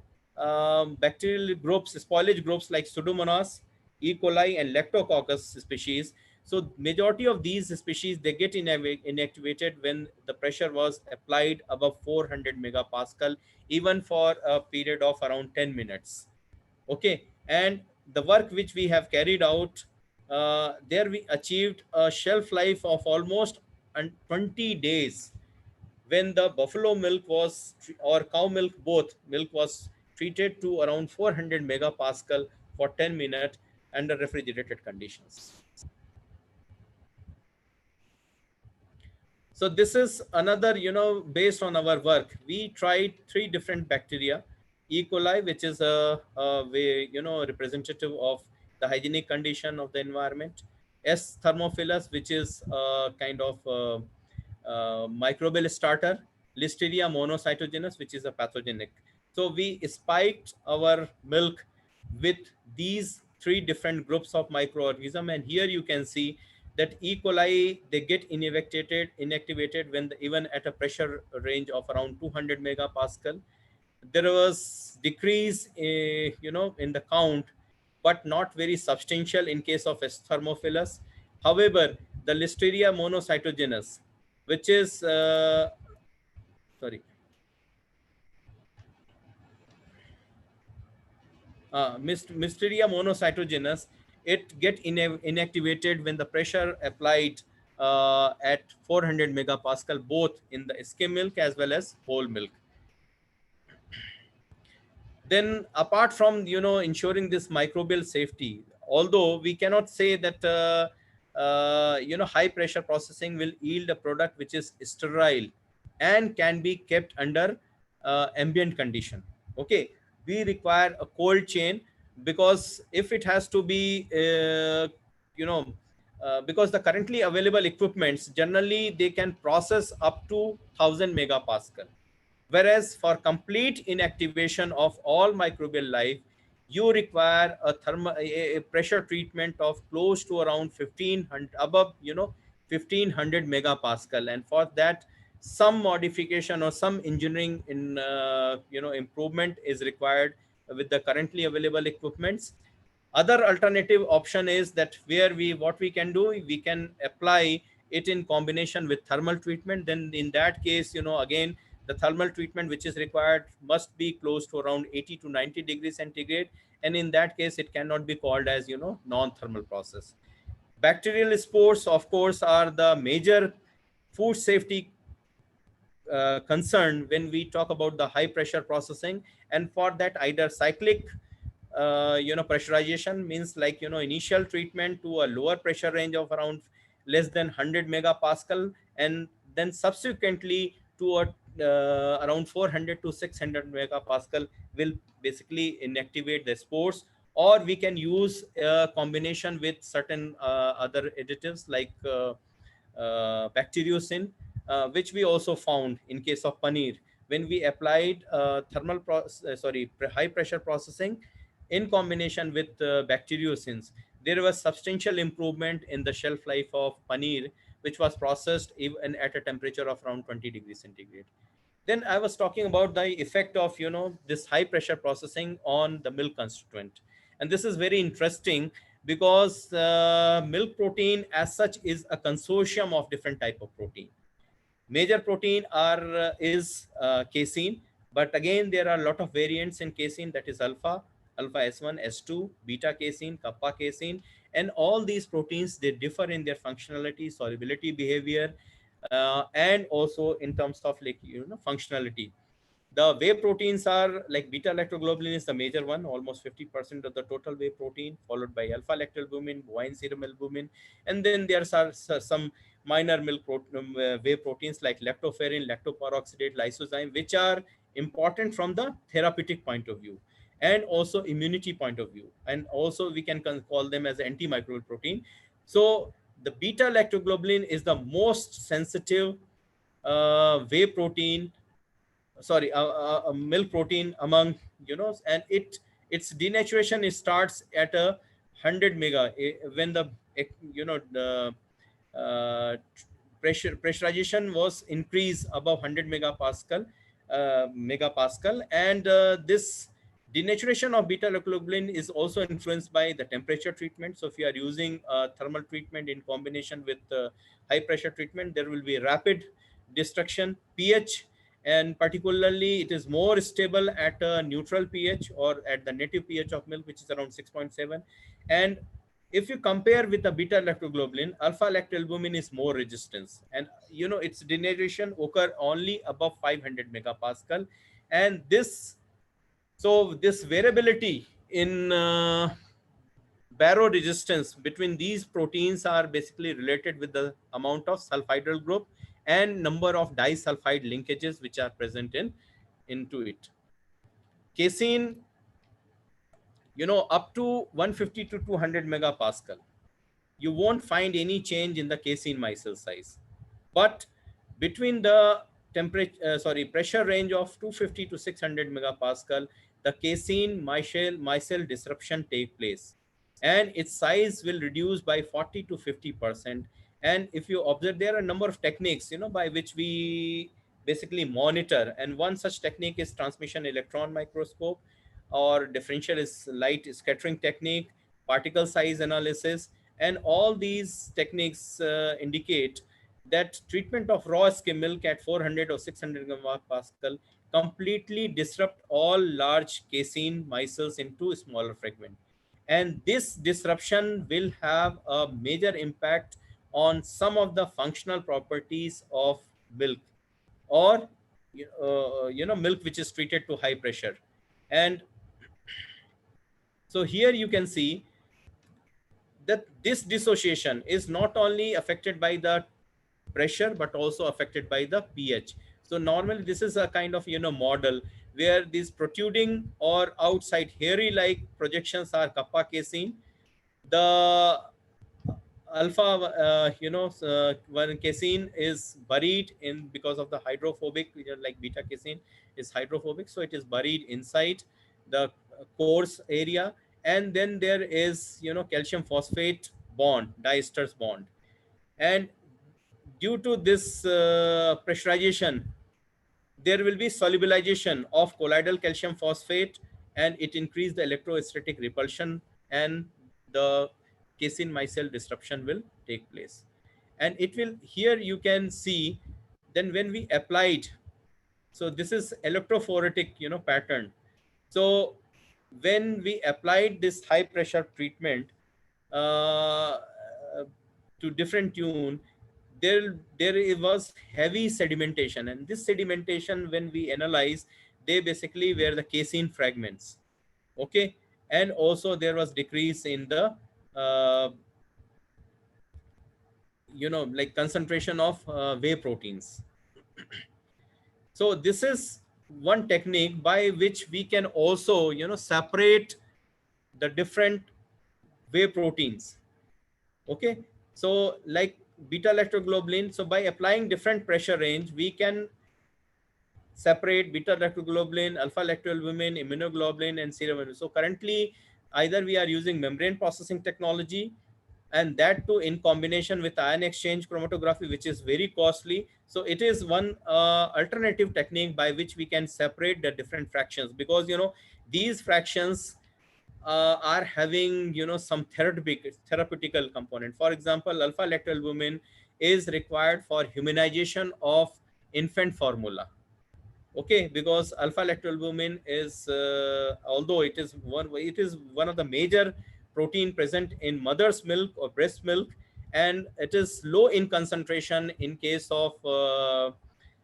bacterial groups, spoilage groups like Pseudomonas, E. coli, and Lactococcus species. So majority of these species, they get inactivated when the pressure was applied above 400 megapascal, even for a period of around 10 minutes. Okay, and the work which we have carried out, there we achieved a shelf life of almost 20 days, when the buffalo milk was, or cow milk, both milk was treated to around 400 megapascal for 10 minutes under refrigerated conditions. So this is another, based on our work, we tried 3 different bacteria. E. coli, which is a way, representative of the hygienic condition of the environment. S. thermophilus, which is a kind of microbial starter. Listeria monocytogenes, which is a pathogenic. So we spiked our milk with these 3 different groups of microorganisms, and here you can see that E. coli, they get inactivated when even at a pressure range of around 200 megapascal. There was decrease in the count, but not very substantial in case of S. thermophilus. However, the Listeria monocytogenes, which is sorry Mysteria monocytogenes, it get inactivated when the pressure applied at 400 megapascal, both in the skim milk as well as whole milk. Then apart from ensuring this microbial safety, although we cannot say that high pressure processing will yield a product which is sterile and can be kept under ambient condition. Okay, we require a cold chain, because if it has to be because the currently available equipments, generally they can process up to 1000 megapascal. Whereas for complete inactivation of all microbial life, you require a pressure treatment of close to around 1500, above 1500 megapascal. And for that, some modification or some engineering improvement is required with the currently available equipments. Other alternative option is that where what we can do, we can apply it in combination with thermal treatment. Then in that case, again, the thermal treatment which is required must be close to around 80 to 90 degrees centigrade. And in that case, it cannot be called as, non-thermal process. Bacterial spores, of course, are the major food safety concern when we talk about the high pressure processing. And for that, either cyclic pressurization, means like, initial treatment to a lower pressure range of around less than 100 megapascal, and then subsequently to around 400 to 600 megapascal will basically inactivate the spores. Or we can use a combination with certain other additives like bacteriocin, which we also found in case of paneer. When we applied high pressure processing in combination with bacteriocins, there was substantial improvement in the shelf life of paneer, which was processed even at a temperature of around 20 degrees centigrade. Then I was talking about the effect of, this high pressure processing on the milk constituent. And this is very interesting because milk protein as such is a consortium of different type of protein. Major protein is casein, but again, there are a lot of variants in casein, that is alpha S1, S2, beta casein, kappa casein, and all these proteins, they differ in their functionality, solubility, behavior, and also in terms of like, functionality. The whey proteins are like beta lactoglobulin is the major one, almost 50% of the total whey protein, followed by alpha lactalbumin, bovine serum albumin, and then there are some minor whey proteins like lactoferrin, lactoperoxidate, lysozyme, which are important from the therapeutic point of view and also immunity point of view, and also we can call them as antimicrobial protein. So the beta lactoglobulin is the most sensitive whey protein, sorry, milk protein among, and its denaturation, it starts at a 100 mega when the, the uh, pressurization was increased above 100 megapascal, and this denaturation of beta lactoglobulin is also influenced by the temperature treatment. So if you are using thermal treatment in combination with high pressure treatment, there will be rapid destruction. pH, and particularly it is more stable at a neutral pH or at the native pH of milk, which is around 6.7. And if you compare with the beta lactoglobulin, alpha lactalbumin is more resistance, and its denaturation occur only above 500 megapascal. And this variability in barrow resistance between these proteins are basically related with the amount of sulfhydryl group and number of disulfide linkages which are present into it. Casein, up to 150 to 200 megapascal, you won't find any change in the casein micelle size. But between the pressure range of 250 to 600 megapascal, the casein micelle disruption take place, and its size will reduce by 40 to 50%. And if you observe, there are a number of techniques, by which we basically monitor. And one such technique is transmission electron microscope, or differential is light scattering technique, particle size analysis. And all these techniques indicate that treatment of raw skim milk at 400 or 600 Pascal completely disrupt all large casein micelles into smaller fragments. And this disruption will have a major impact on some of the functional properties of milk, or milk which is treated to high pressure. And so here you can see that this dissociation is not only affected by the pressure but also affected by the pH. So normally this is a kind of model where these protruding or outside hairy like projections are kappa casein. The alpha when casein is buried in, because of the hydrophobic, like beta casein is hydrophobic, so it is buried inside the coarse area. And then there is calcium phosphate bond, diesters bond. And due to this pressurization, there will be solubilization of colloidal calcium phosphate, and it increases the electrostatic repulsion and the casein micelle disruption will take place. And it will, here you can see, then when we applied, so this is electrophoretic, pattern. So when we applied this high pressure treatment uh, to different tune, there was heavy sedimentation, and this sedimentation, when we analyze, they basically were the casein fragments. Okay, and also there was decrease in the uh, like concentration of whey proteins. So this is one technique by which we can also separate the different whey proteins. Okay, so like beta lactoglobulin, so by applying different pressure range, we can separate beta lactoglobulin, alpha lactoalbumin, immunoglobulin, and serum. So currently, either we are using membrane processing technology, and that too in combination with ion exchange chromatography, which is very costly. So it is one alternative technique by which we can separate the different fractions, because these fractions are having some therapeutical component. For example, alpha lactoalbumin is required for humanization of infant formula. Okay, because alpha lactoalbumin is although it is one of the major protein present in mother's milk or breast milk, and it is low in concentration in case of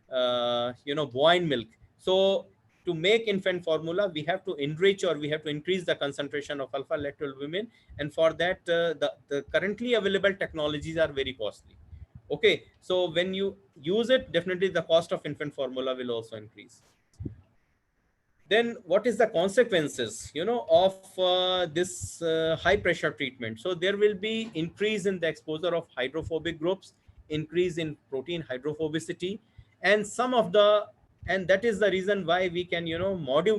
bovine milk. So to make infant formula, we have to enrich, or we have to increase the concentration of alpha lactoalbumin, and for that the currently available technologies are very costly. Okay, so when you use it, definitely the cost of infant formula will also increase. Then what is the consequences of this high pressure treatment? So there will be increase in the exposure of hydrophobic groups, increase in protein hydrophobicity, and some of the, and that is the reason why we can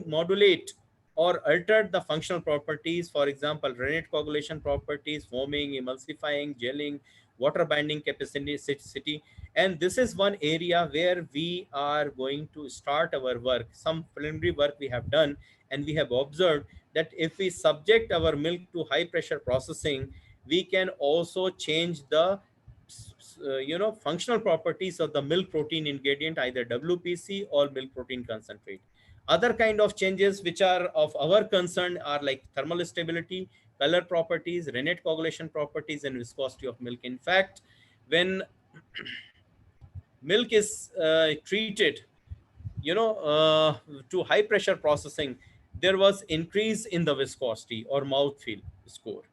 modulate or alter the functional properties, for example renate coagulation properties, foaming, emulsifying, gelling, water binding capacity. And this is one area where we are going to start our work. Some preliminary work we have done, and we have observed that if we subject our milk to high pressure processing, we can also change the functional properties of the milk protein ingredient, either WPC or milk protein concentrate. Other kind of changes which are of our concern are like thermal stability, color properties, renate coagulation properties, and viscosity of milk. In fact, when milk is treated to high pressure processing, there was increase in the viscosity or mouthfeel score.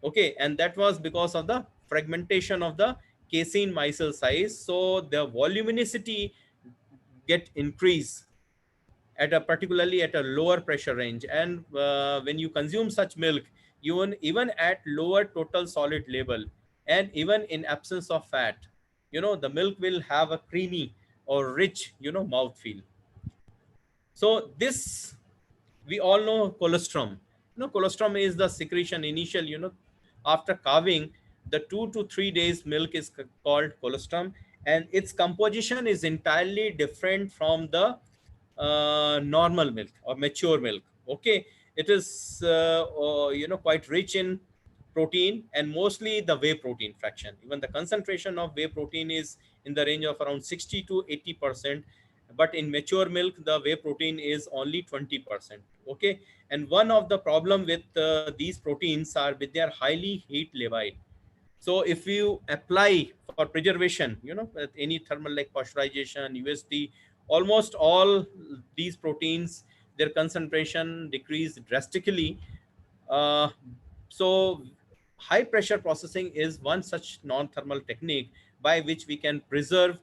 Okay, and that was because of the fragmentation of the casein micelle size, so the voluminosity get increase at a particularly at a lower pressure range. And when you consume such milk, even at lower total solid level, and even in absence of fat, the milk will have a creamy or rich mouthfeel. So this, we all know colostrum. Colostrum is the secretion initial, after calving, the 2 to 3 days milk is called colostrum, and its composition is entirely different from the normal milk or mature milk. Okay, it is quite rich in protein, and mostly the whey protein fraction. Even the concentration of whey protein is in the range of around 60 to 80%, but in mature milk the whey protein is only 20%. Okay, and one of the problem with these proteins are with their highly heat labile. So if you apply for preservation, with any thermal like pasteurization, UST, almost all these proteins, their concentration decreased drastically. Uh, so high pressure processing is one such non-thermal technique by which we can preserve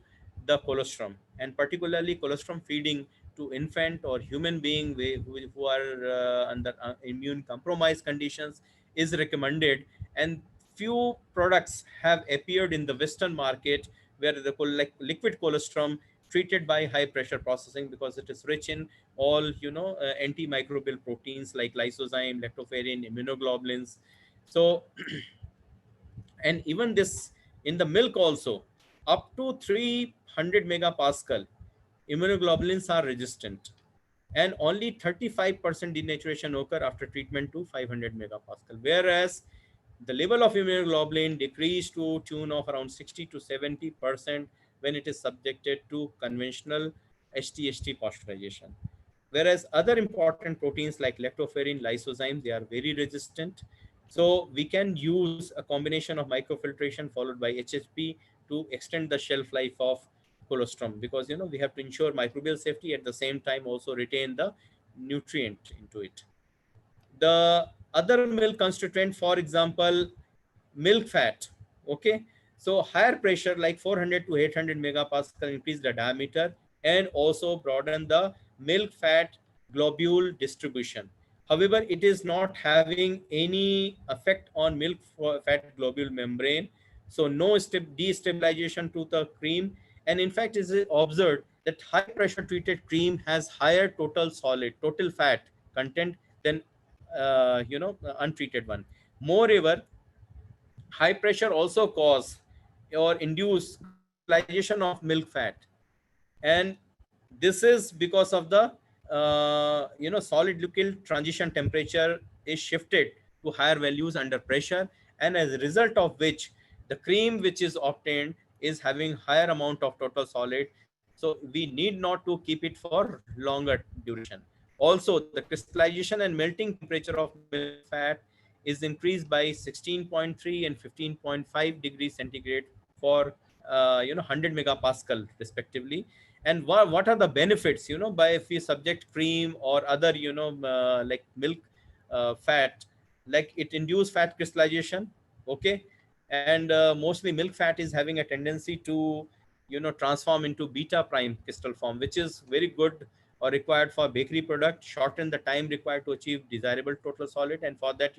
the colostrum, and particularly colostrum feeding to infant or human being who are under immune compromised conditions is recommended. And few products have appeared in the Western market where the like liquid colostrum treated by high pressure processing, because it is rich in all antimicrobial proteins like lysozyme, lactoferrin, immunoglobulins. So and even this, in the milk also, up to 300 megapascal immunoglobulins are resistant. and only 35% denaturation occur after treatment to 500 megapascal, whereas the level of immunoglobulin decreased to tune of around 60 to 70% when it is subjected to conventional HTST pasteurization. Whereas other important proteins like lactoferrin, lysozyme, they are very resistant. So we can use a combination of microfiltration followed by HHP to extend the shelf life of colostrum, because we have to ensure microbial safety, at the same time also retain the nutrient into it. The other milk constituent, for example, milk fat. Okay, so higher pressure like 400 to 800 megapascal increase the diameter and also broaden the milk fat globule distribution. However, it is not having any effect on milk fat globule membrane, so no destabilization to the cream. And in fact, it is observed that high pressure treated cream has higher total fat content than untreated one. Moreover, high pressure also cause or induce crystallization of milk fat, and this is because of the solid liquid transition temperature is shifted to higher values under pressure, and as a result of which the cream which is obtained is having higher amount of total solid, so we need not to keep it for longer duration. Also, the crystallization and melting temperature of milk fat is increased by 16.3 and 15.5 degrees centigrade for 100 megapascal respectively. And what are the benefits, by if we subject cream or other like milk fat, like it induce fat crystallization. Okay, and mostly milk fat is having a tendency to transform into beta prime crystal form, which is very good or required for bakery product, shorten the time required to achieve desirable total solid. And for that,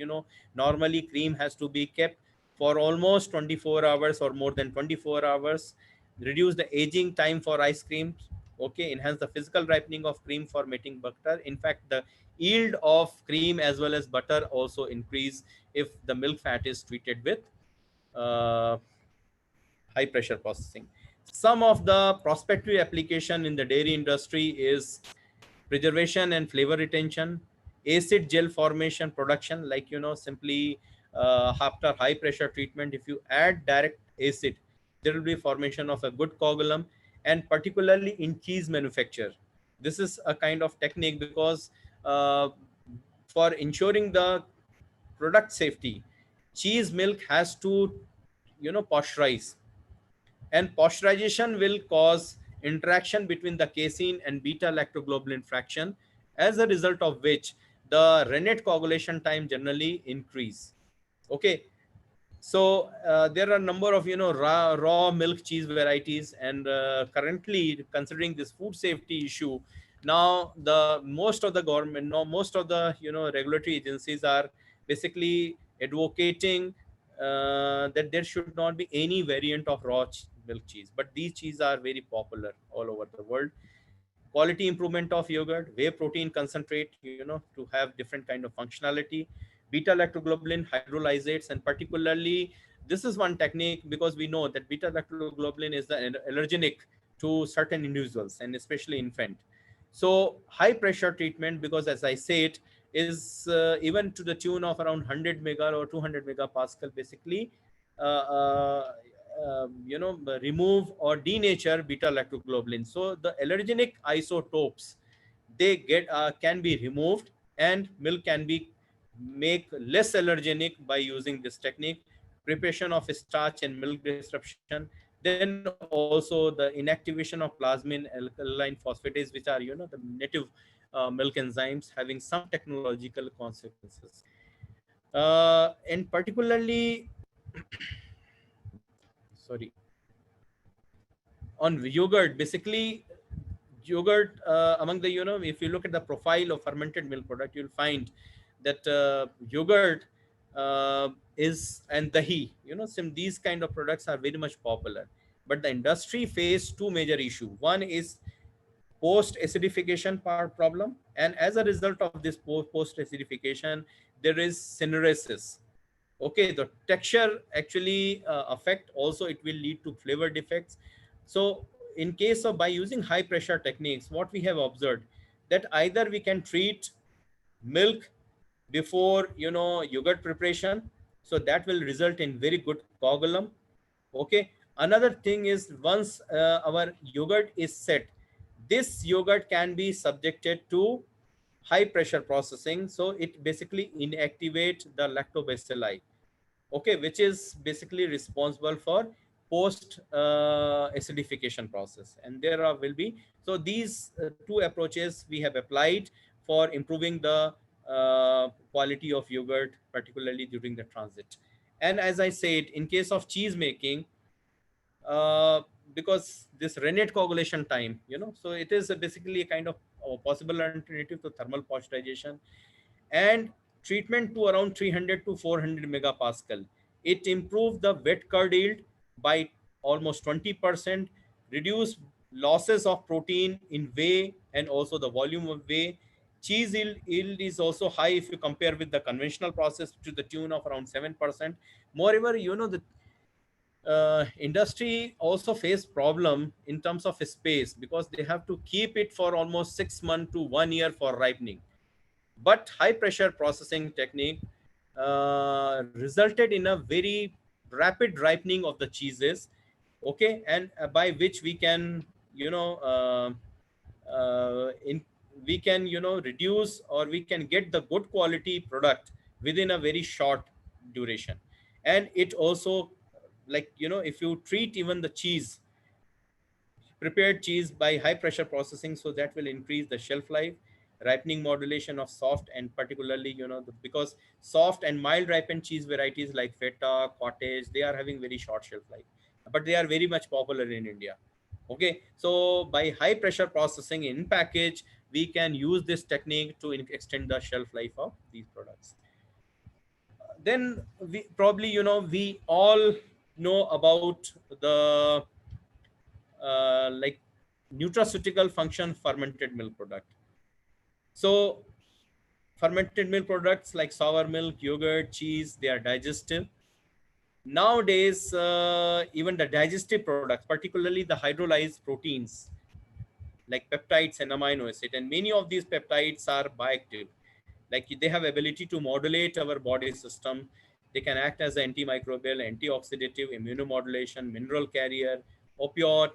normally cream has to be kept for almost 24 hours or more than 24 hours, reduce the aging time for ice creams. Okay, enhance the physical ripening of cream for making butter. In fact, the yield of cream as well as butter also increase if the milk fat is treated with uh, high pressure processing. Some of the prospective application in the dairy industry is preservation and flavor retention, acid gel formation production, like simply after high pressure treatment, if you add direct acid, there will be formation of a good coagulum, and particularly in cheese manufacture. This is a kind of technique because uh, for ensuring the product safety, cheese milk has to pasteurize, and pasteurization will cause interaction between the casein and beta lactoglobulin fraction, as a result of which the rennet coagulation time generally increase. Okay, so there are a number of raw milk cheese varieties, and currently considering this food safety issue, now the most of the government, no, most of the regulatory agencies are basically advocating that there should not be any variant of milk cheese, but these cheese are very popular all over the world. Quality improvement of yogurt, whey protein concentrate, to have different kind of functionality, beta lactoglobulin hydrolysates, and particularly this is one technique because we know that beta lactoglobulin is the allergenic to certain individuals and especially infant. So high pressure treatment, because as I said, is even to the tune of around 100 mega or 200 megapascal, basically uh, uh, remove or denature beta lactoglobulin. So the allergenic isotopes, they get can be removed, and milk can be make less allergenic by using this technique. Preparation of starch and milk disruption, then also the inactivation of plasmin alkaline phosphatase, which are the native milk enzymes, having some technological consequences. And particularly, sorry, on yogurt, basically yogurt among the if you look at the profile of fermented milk product, you'll find that yogurt is and dahi, some these kind of products are very much popular. But the industry faced two major issue. One is post acidification part problem, and as a result of this post acidification, there is syneresis. Okay, the texture actually affect, also it will lead to flavor defects. So in case of by using high pressure techniques, what we have observed, that either we can treat milk before yogurt preparation, so that will result in very good coagulum. Okay, another thing is, once our yogurt is set, this yogurt can be subjected to high pressure processing, so it basically inactivate the lactobacilli, okay, which is basically responsible for post acidification process. And there are, will be, so these two approaches we have applied for improving the quality of yogurt, particularly during the transit. And as I said, in case of cheese making, uh, because this rennet coagulation time, so it is basically a kind of a possible alternative to thermal pasteurization, and treatment to around 300 to 400 megapascal. It improved the wet curd yield by almost 20%, reduced losses of protein in whey and also the volume of whey. Cheese yield is also high if you compare with the conventional process, to the tune of around 7%. Moreover, the industry also face problem in terms of space, because they have to keep it for almost 6 months to 1 year for ripening. But high pressure processing technique resulted in a very rapid ripening of the cheeses, okay, and by which we can in we can reduce, or we can get the good quality product within a very short duration. And it also, like, if you treat even the cheese, prepared cheese, by high pressure processing, so that will increase the shelf life, ripening modulation of soft, and particularly because soft and mild ripened cheese varieties like feta, cottage, they are having very short shelf life, but they are very much popular in India. Okay, so by high pressure processing in package, we can use this technique to extend the shelf life of these products. Then we probably, we all know about the like nutraceutical function fermented milk product. So fermented milk products like sour milk, yogurt, cheese, they are digestive. Nowadays, even the digestive products, particularly the hydrolyzed proteins like peptides and amino acid, and many of these peptides are bioactive. Like, they have ability to modulate our body system. They can act as antimicrobial, antioxidative, immunomodulation, mineral carrier, opioid.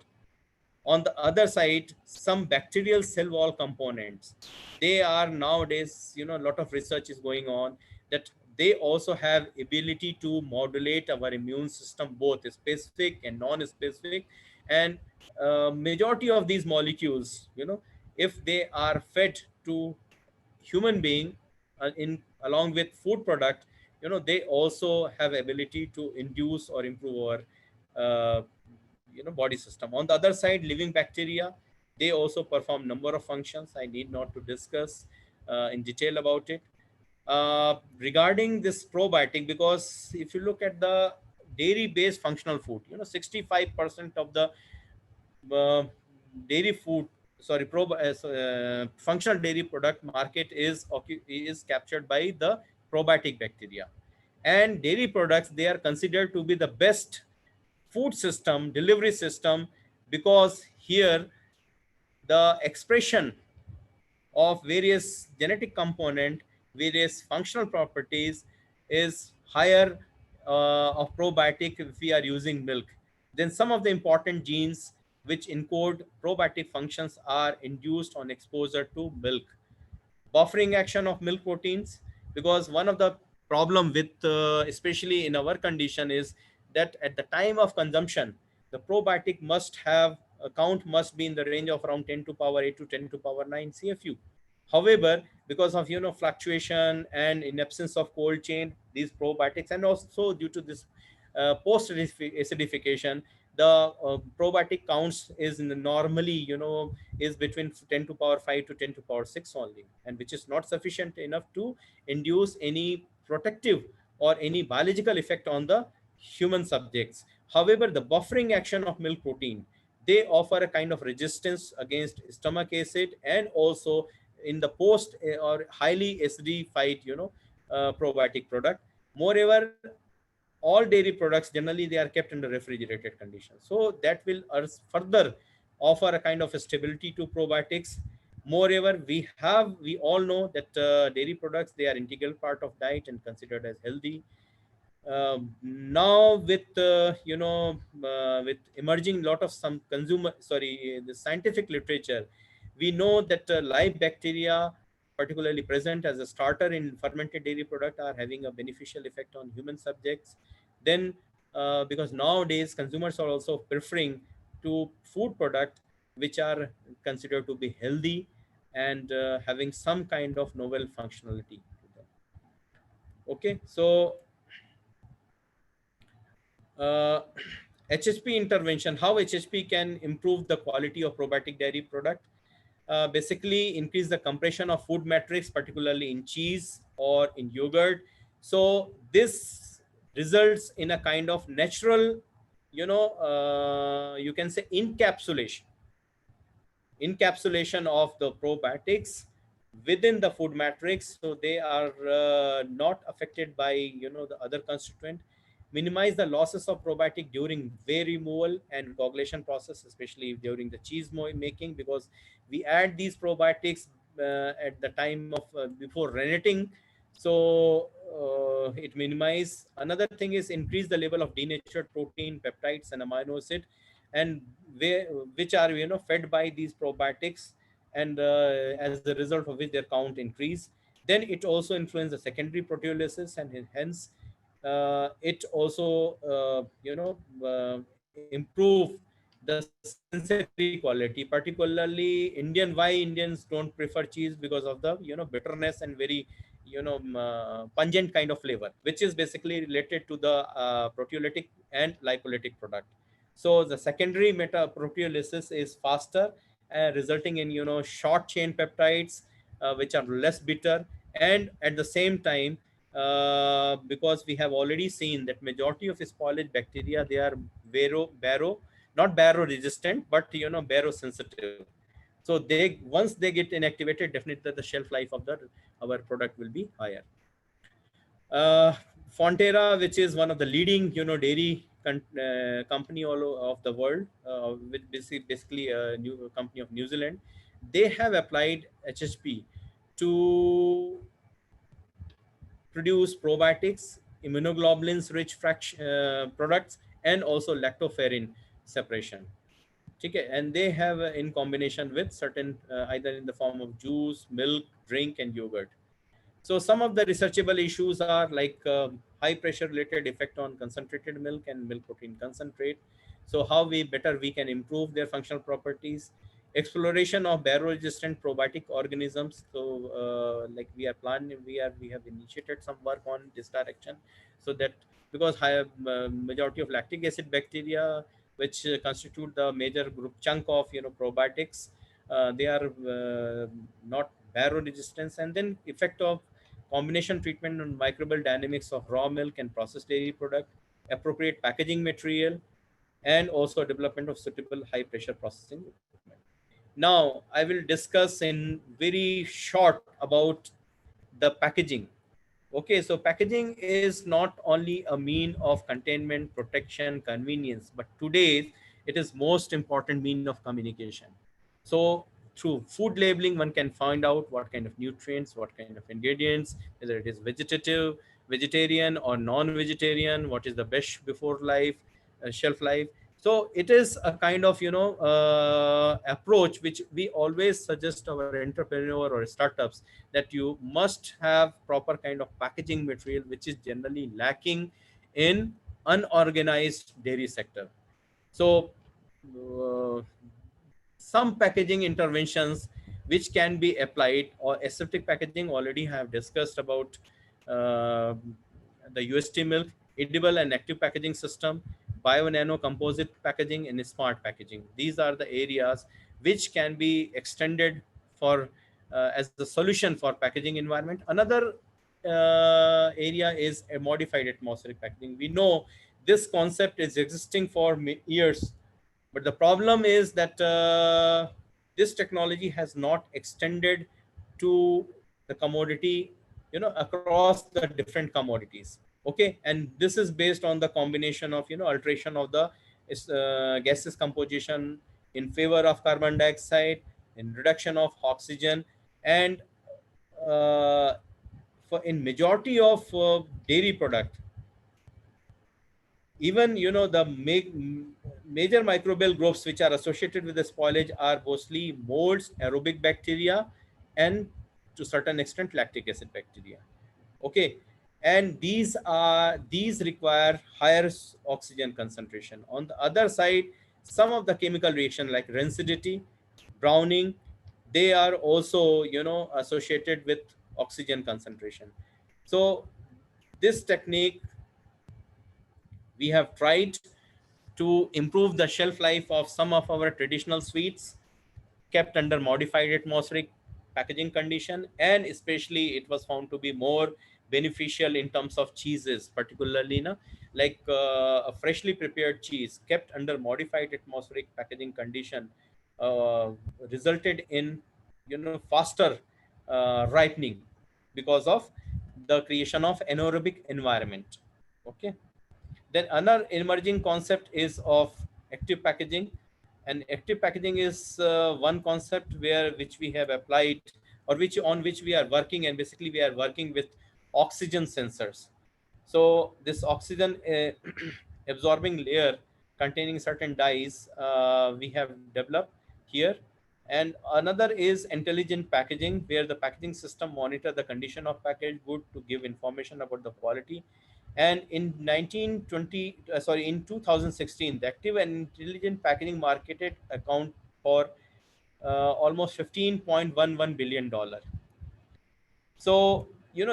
On the other side, some bacterial cell wall components, they are nowadays, a lot of research is going on, that they also have ability to modulate our immune system, both specific and non-specific. And majority of these molecules, if they are fed to human being, in along with food product, they also have ability to induce or improve our body system. On the other side, living bacteria, they also perform number of functions. I need not to discuss in detail about it. Regarding this probiotic, because if you look at the dairy based functional food, 65% of the uh, dairy food, sorry, functional dairy product market is captured by the probiotic bacteria. And dairy products, they are considered to be the best food system, delivery system, because here the expression of various genetic component, various functional properties is higher of probiotic if we are using milk. Then some of the important genes which encode probiotic functions are induced on exposure to milk. Buffering action of milk proteins, because one of the problem with especially in our condition is that at the time of consumption, the probiotic must have a count must be in the range of around 10 to power 8 to 10 to power 9 CFU. However, because of fluctuation and in absence of cold chain, these probiotics, and also due to this post acidification, the probiotic counts is in the normally is between 10 to power 5 to 10 to power 6 only, and which is not sufficient enough to induce any protective or any biological effect on the human subjects. However, the buffering action of milk protein, they offer a kind of resistance against stomach acid, and also in the post or highly acidified probiotic product. Moreover, all dairy products generally they are kept under refrigerated conditions, so that will further offer a kind of a stability to probiotics. Moreover, we all know that dairy products, they are integral part of diet and considered as healthy. Now with with emerging lot of some the scientific literature, we know that live bacteria, particularly present as a starter in fermented dairy product, are having a beneficial effect on human subjects. Then because nowadays consumers are also preferring to food product which are considered to be healthy and having some kind of novel functionality to them. Okay, so uh, HHP intervention, how HHP can improve the quality of probiotic dairy product. Basically increase the compression of food matrix, particularly in cheese or in yogurt. So this results in a kind of natural, you can say encapsulation of the probiotics within the food matrix, so they are not affected by the other constituent. Minimize the losses of probiotic during whey removal and coagulation process, especially during the cheese making, because we add these probiotics at the time of before reneting. So it minimize. Another thing is increase the level of denatured protein, peptides and amino acid, and which are fed by these probiotics, and as a result of which their count increase. Then it also influences the secondary proteolysis, and hence it also improve the sensory quality, particularly why Indians don't prefer cheese, because of the bitterness and very pungent kind of flavor, which is basically related to the proteolytic and lipolytic product. So the secondary meta proteolysis is faster, resulting in short chain peptides, which are less bitter, and at the same time, because we have already seen that majority of spoilage bacteria, they are not baro resistant, but baro sensitive. So they, once they get inactivated, definitely the shelf life of the our product will be higher. uh, Fonterra, which is one of the leading, dairy company of the world, with basically a new company of New Zealand, they have applied HHP to produce probiotics, immunoglobulins-rich products, and also lactoferrin separation. Okay, and they have in combination with certain either in the form of juice, milk, drink, and yogurt. So some of the researchable issues are like high pressure related effect on concentrated milk and milk protein concentrate. So how we can improve their functional properties. Exploration of baro resistant probiotic organisms. So like we have initiated some work on this direction, so that because high majority of lactic acid bacteria, which constitute the major group chunk of probiotics, they are not baro resistance. And then effect of combination treatment on microbial dynamics of raw milk and processed dairy product, appropriate packaging material, and also development of suitable high pressure processing equipment. Now, I will discuss in very short about the packaging. Okay, so packaging is not only a mean of containment, protection, convenience, but today it is most important mean of communication. So through food labeling, one can find out what kind of nutrients, what kind of ingredients, whether it is vegetative, vegetarian or non-vegetarian, what is the best before life, shelf life. So it is a kind of approach which we always suggest our entrepreneur or startups, that you must have proper kind of packaging material, which is generally lacking in unorganized dairy sector. So uh, some packaging interventions which can be applied, or aseptic packaging, already have discussed about uh, the UHT milk, edible and active packaging system, bio nano composite packaging, and smart packaging. These are the areas which can be extended for as a solution for packaging environment. Another area is a modified atmospheric packaging. We know this concept is existing for years, but the problem is that this technology has not extended to the commodity, across the different commodities. Okay, and this is based on the combination of alteration of the gases composition in favor of carbon dioxide, in reduction of oxygen, and for in majority of dairy product, even the major microbial groups which are associated with the spoilage are mostly molds, aerobic bacteria, and to certain extent lactic acid bacteria. Okay, and these require higher oxygen concentration. On the other side, some of the chemical reaction like rancidity, browning, they are also associated with oxygen concentration. So this technique we have tried to improve the shelf life of some of our traditional sweets kept under modified atmospheric packaging condition, and especially it was found to be more beneficial in terms of cheeses, particularly like a freshly prepared cheese kept under modified atmospheric packaging condition uh, resulted in faster ripening because of the creation of anaerobic environment. Okay, then another emerging concept is of active packaging, and active packaging is one concept which we have applied, or which we are working, and basically we are working with oxygen sensors. So this oxygen absorbing layer containing certain dyes we have developed here. And another is intelligent packaging, where the packaging system monitor the condition of packaged good to give information about the quality. And in 2016, the active and intelligent packaging marketed account for almost $15.11 billion. So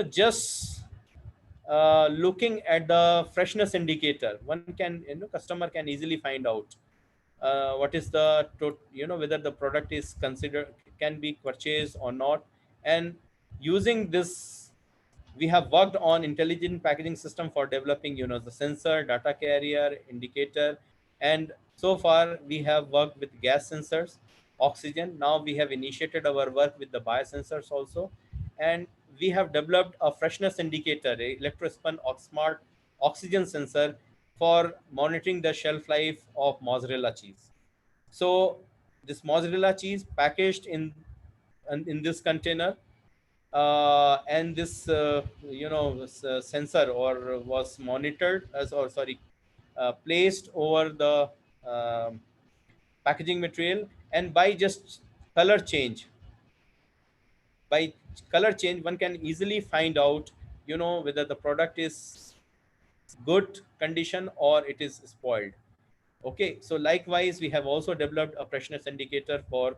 just looking at the freshness indicator, one can customer can easily find out what is the whether the product is considered can be purchased or not. And using this, we have worked on intelligent packaging system for developing the sensor, data carrier, indicator, and so far we have worked with gas sensors, oxygen. Now we have initiated our work with the biosensors also, and we have developed a freshness indicator, a electrospun smart oxygen sensor for monitoring the shelf life of mozzarella cheese. So this mozzarella cheese packaged in this container, and this sensor or was monitored as, or sorry, placed over the um packaging material, and by just color change, by color change one can easily find out whether the product is good condition or it is spoiled. Okay, so likewise we have also developed a freshness indicator for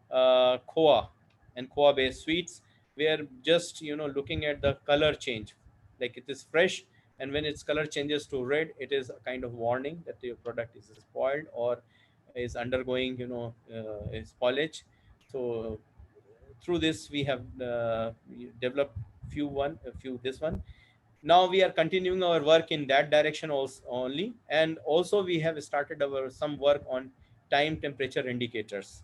koa and koa based sweets, where just looking at the color change, like it is fresh, and when its color changes to red, it is a kind of warning that your product is spoiled or is undergoing spoilage. So through this we have developed a few this one. Now we are continuing our work in that direction also only, and also we have started our some work on time temperature indicators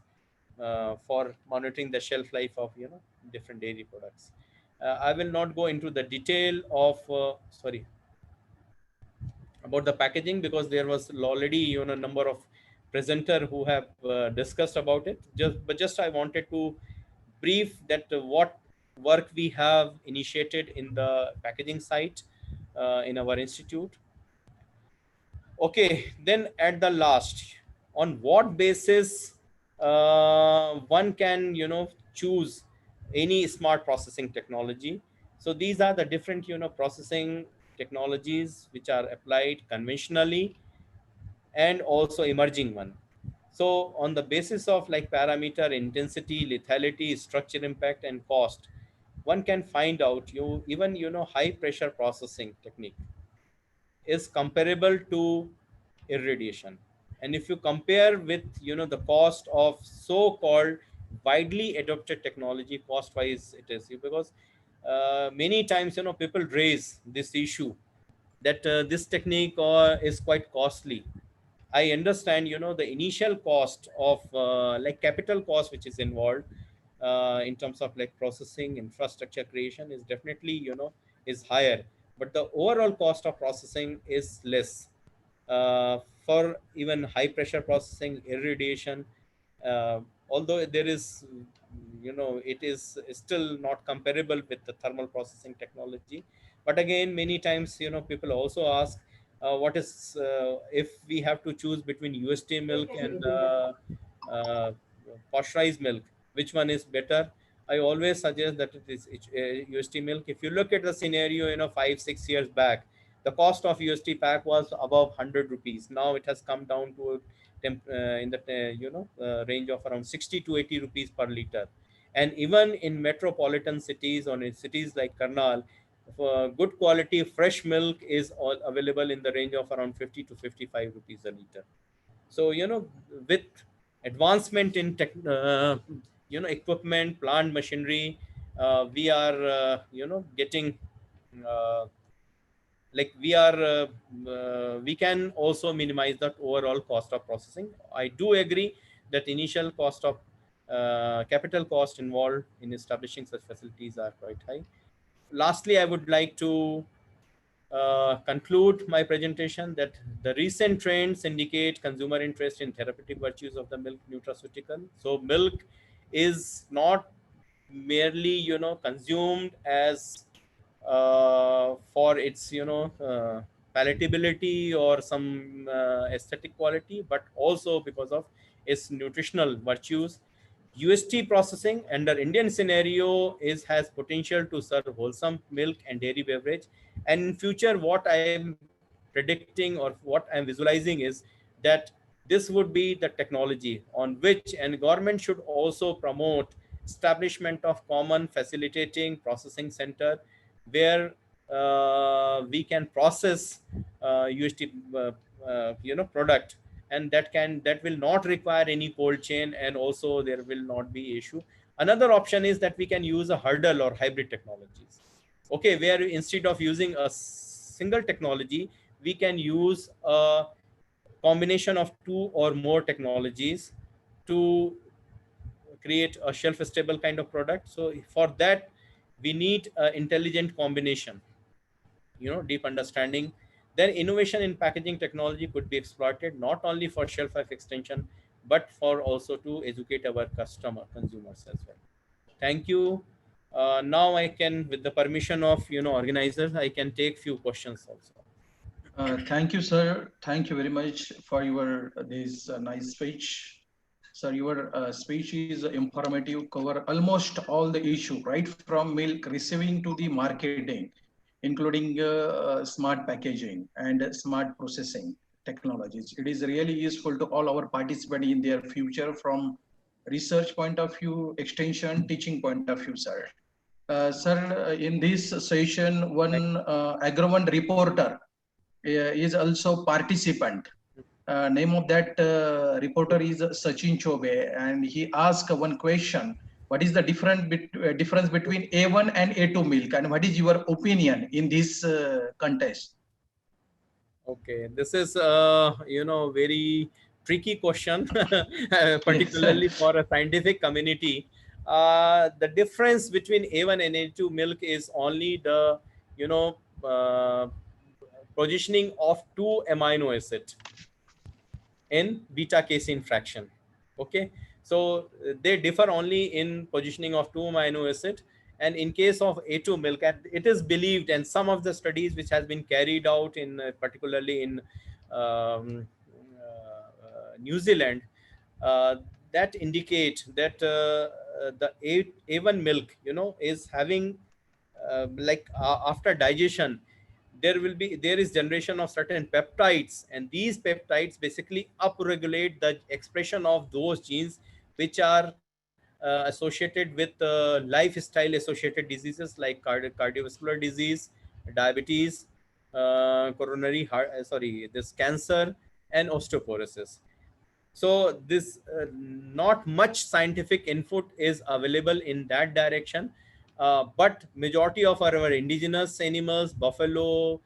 for monitoring the shelf life of different dairy products. I will not go into the detail of sorry, about the packaging, because there was already number of presenter who have discussed about it. Just I wanted to brief that what work we have initiated in the packaging site in our institute. Okay, then at the last, on what basis one can choose any smart processing technology? So these are the different processing technologies which are applied conventionally and also emerging one. So on the basis of like parameter intensity, lethality, structure impact, and cost, one can find out even high pressure processing technique is comparable to irradiation. And if you compare with the cost of so-called widely adopted technology, cost wise it is, because many times people raise this issue that this technique is quite costly. I understand the initial cost of like capital cost which is involved in terms of like processing infrastructure creation is definitely is higher, but the overall cost of processing is less for even high pressure processing, irradiation, although there is, it is still not comparable with the thermal processing technology. But again, many times, people also ask, what is, if we have to choose between UHT milk and uh, pasteurized milk, which one is better? I always suggest that it is UHT milk. If you look at the scenario, 5 6 years back, the cost of UHT pack was above 100 rupees. Now it has come down to in the range of around 60 to 80 rupees per liter. And even in metropolitan cities or in cities like Karnal, for good quality fresh milk is all available in the range of around 50 to 55 rupees a liter. So, with advancement in equipment, plant machinery, we are getting uh, like we can also minimize that overall cost of processing. I do agree that initial cost of capital cost involved in establishing such facilities are quite high. Lastly, I would like to conclude my presentation that the recent trends indicate consumer interest in therapeutic virtues of the milk nutraceutical. So milk is not merely consumed as for its palatability or some aesthetic quality, but also because of its nutritional virtues. UHT processing under Indian scenario has potential to serve wholesome milk and dairy beverage. And in future, what I am predicting or what I am visualizing is that this would be the technology on which, and government should also promote establishment of common facilitating processing center where we can process UHT product, and that will not require any cold chain, and also there will not be issue. Another option is that we can use a hurdle or hybrid technologies, okay, where instead of using a single technology, we can use a combination of two or more technologies to create a shelf stable kind of product. So for that, we need an intelligent combination, deep understanding. Then innovation in packaging technology could be exploited not only for shelf life extension, but for also to educate our consumers as well. Thank you. Now I can, with the permission of organizers, I can take few questions also. Thank you, sir. Thank you very much for your this nice speech. Sir, your speech is informative, cover almost all the issue, right from milk receiving to the marketing, including smart packaging and smart processing technologies. It is really useful to all our participants in their future from research point of view, extension, teaching point of view, sir. Sir, in this session, Thank one agrovant reporter is also participant. Name of that reporter is Sachin Chobe, and he asked one question: what is the difference between A1 and A2 milk, and what is your opinion in this contest? Okay, this is very tricky question, Yes, particularly for a scientific community. The difference between A1 and A2 milk is only the you know uh, positioning of two amino acid in beta casein fraction. Okay, so they differ only in positioning of two amino acid. And in case of A2 milk, it is believed, and some of the studies which has been carried out in particularly in New Zealand, uh, that indicate that the A1 milk is having after digestion, there is generation of certain peptides, and these peptides basically upregulate the expression of those genes which are associated with lifestyle associated diseases like cardiovascular disease, diabetes, coronary heart sorry this cancer, and osteoporosis. So this not much scientific input is available in that direction, but majority of our indigenous animals, buffalo,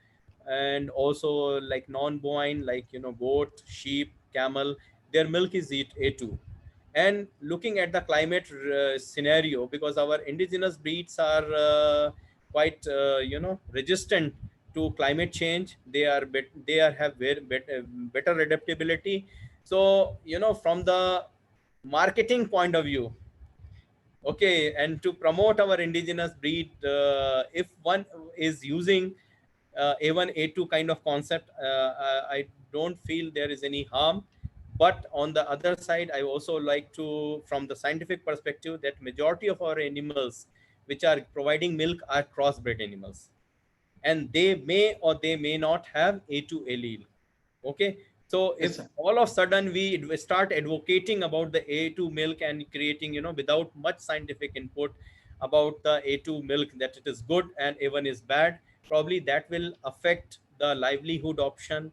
and also like non-bovine, like goat, sheep, camel, their milk is A2. And looking at the climate scenario, because our indigenous breeds are quite resistant to climate change, they are have very better adaptability. So from the marketing point of view, okay, and to promote our indigenous breed, if one is using A1 A2 kind of concept, I don't feel there is any harm. But on the other side, I also like to, from the scientific perspective, that majority of our animals which are providing milk are crossbred animals, and they may or they may not have A2 allele. Okay, so Yes, if sir. all of a sudden we start advocating about the A2 milk and creating, without much scientific input about the A2 milk, that it is good and A1 is bad, probably that will affect the livelihood option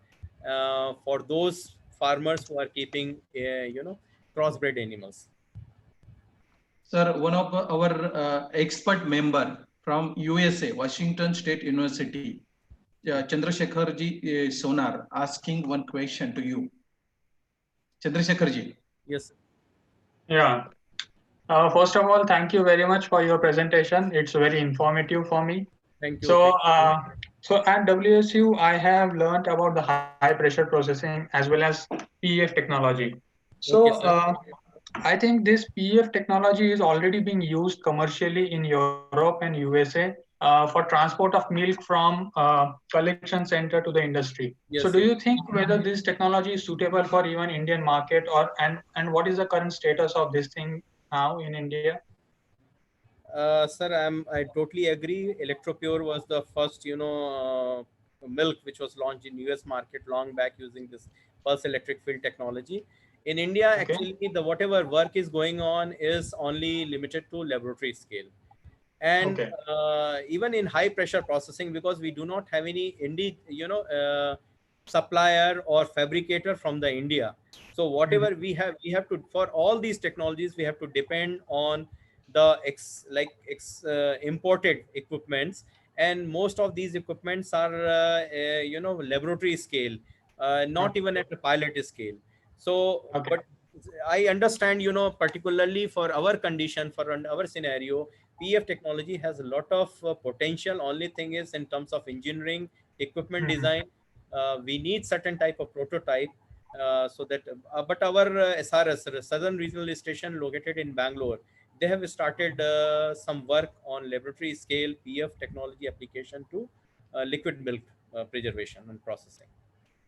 for those farmers who are keeping, crossbred animals. Sir, one of our expert member from USA, Washington State University, Chandrasekharji Sonar, asking one question to you. Chandrasekharji. Yes. Yeah. First of all, thank you very much for your presentation. It's very informative for me. Thank you. So, Thank you. so at WSU, I have learned about the high pressure processing as well as PEF technology. So, Okay, sir. I think this PEF technology is already being used commercially in Europe and USA for transport of milk from collection center to the industry. So, do Yes, you yes. think whether this technology is suitable for even Indian market, or and what is the current status of this thing now in India? Sir, I totally agree. Electropure was the first, milk which was launched in US market long back using this pulse electric field technology. In India, Okay. actually, the whatever work is going on is only limited to laboratory scale, and Okay. even in high pressure processing, because we do not have any supplier or fabricator from the India. So Mhm. whatever we have to, for all these technologies, we have to depend on the imported equipments, and most of these equipments are laboratory scale, not even at a pilot scale. So Okay. but I understand, particularly for our condition, for our scenario, PF technology has a lot of potential. Only thing is, in terms of engineering, equipment Mhm. design, we need certain type of prototype, so that but our SRS, Southern Regional Station, located in Bangalore, they have started some work on laboratory scale PF technology application to liquid milk preservation and processing.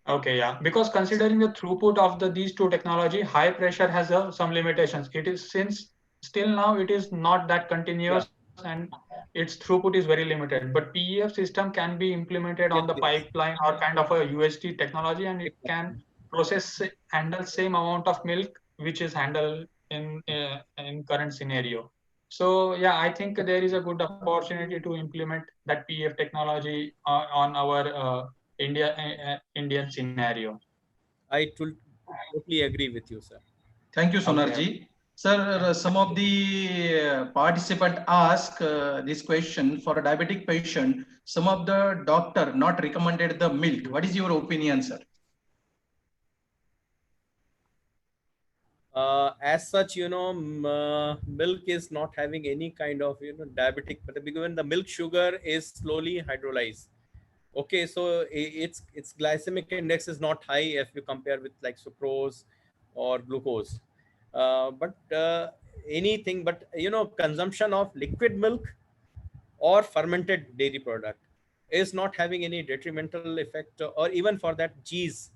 Okay, yeah. Because considering the throughput of these two technology, high pressure has some limitations. It is, since still now it is not that Yeah. continuous, and its throughput is very limited. But PEF system can be implemented on Yes, the yes. pipeline or kind of a UHT technology, and it can Exactly. handle same amount of milk which is handled in current scenario. So yeah, I think there is a good opportunity to implement that PEF technology on our Indian scenario. I totally agree with you, sir. Thank you, Okay. Sonarji. Sir, some of the participant ask this question for a diabetic patient. Some of the doctor not recommended the milk. What is your opinion, sir? As such, milk is not having any kind of, diabetic, but because the milk sugar is slowly hydrolyzed. Okay, so its glycemic index is not high if you compare with like sucrose or glucose. But anything, but consumption of liquid milk or fermented dairy product is not having any detrimental effect, or even for that cheese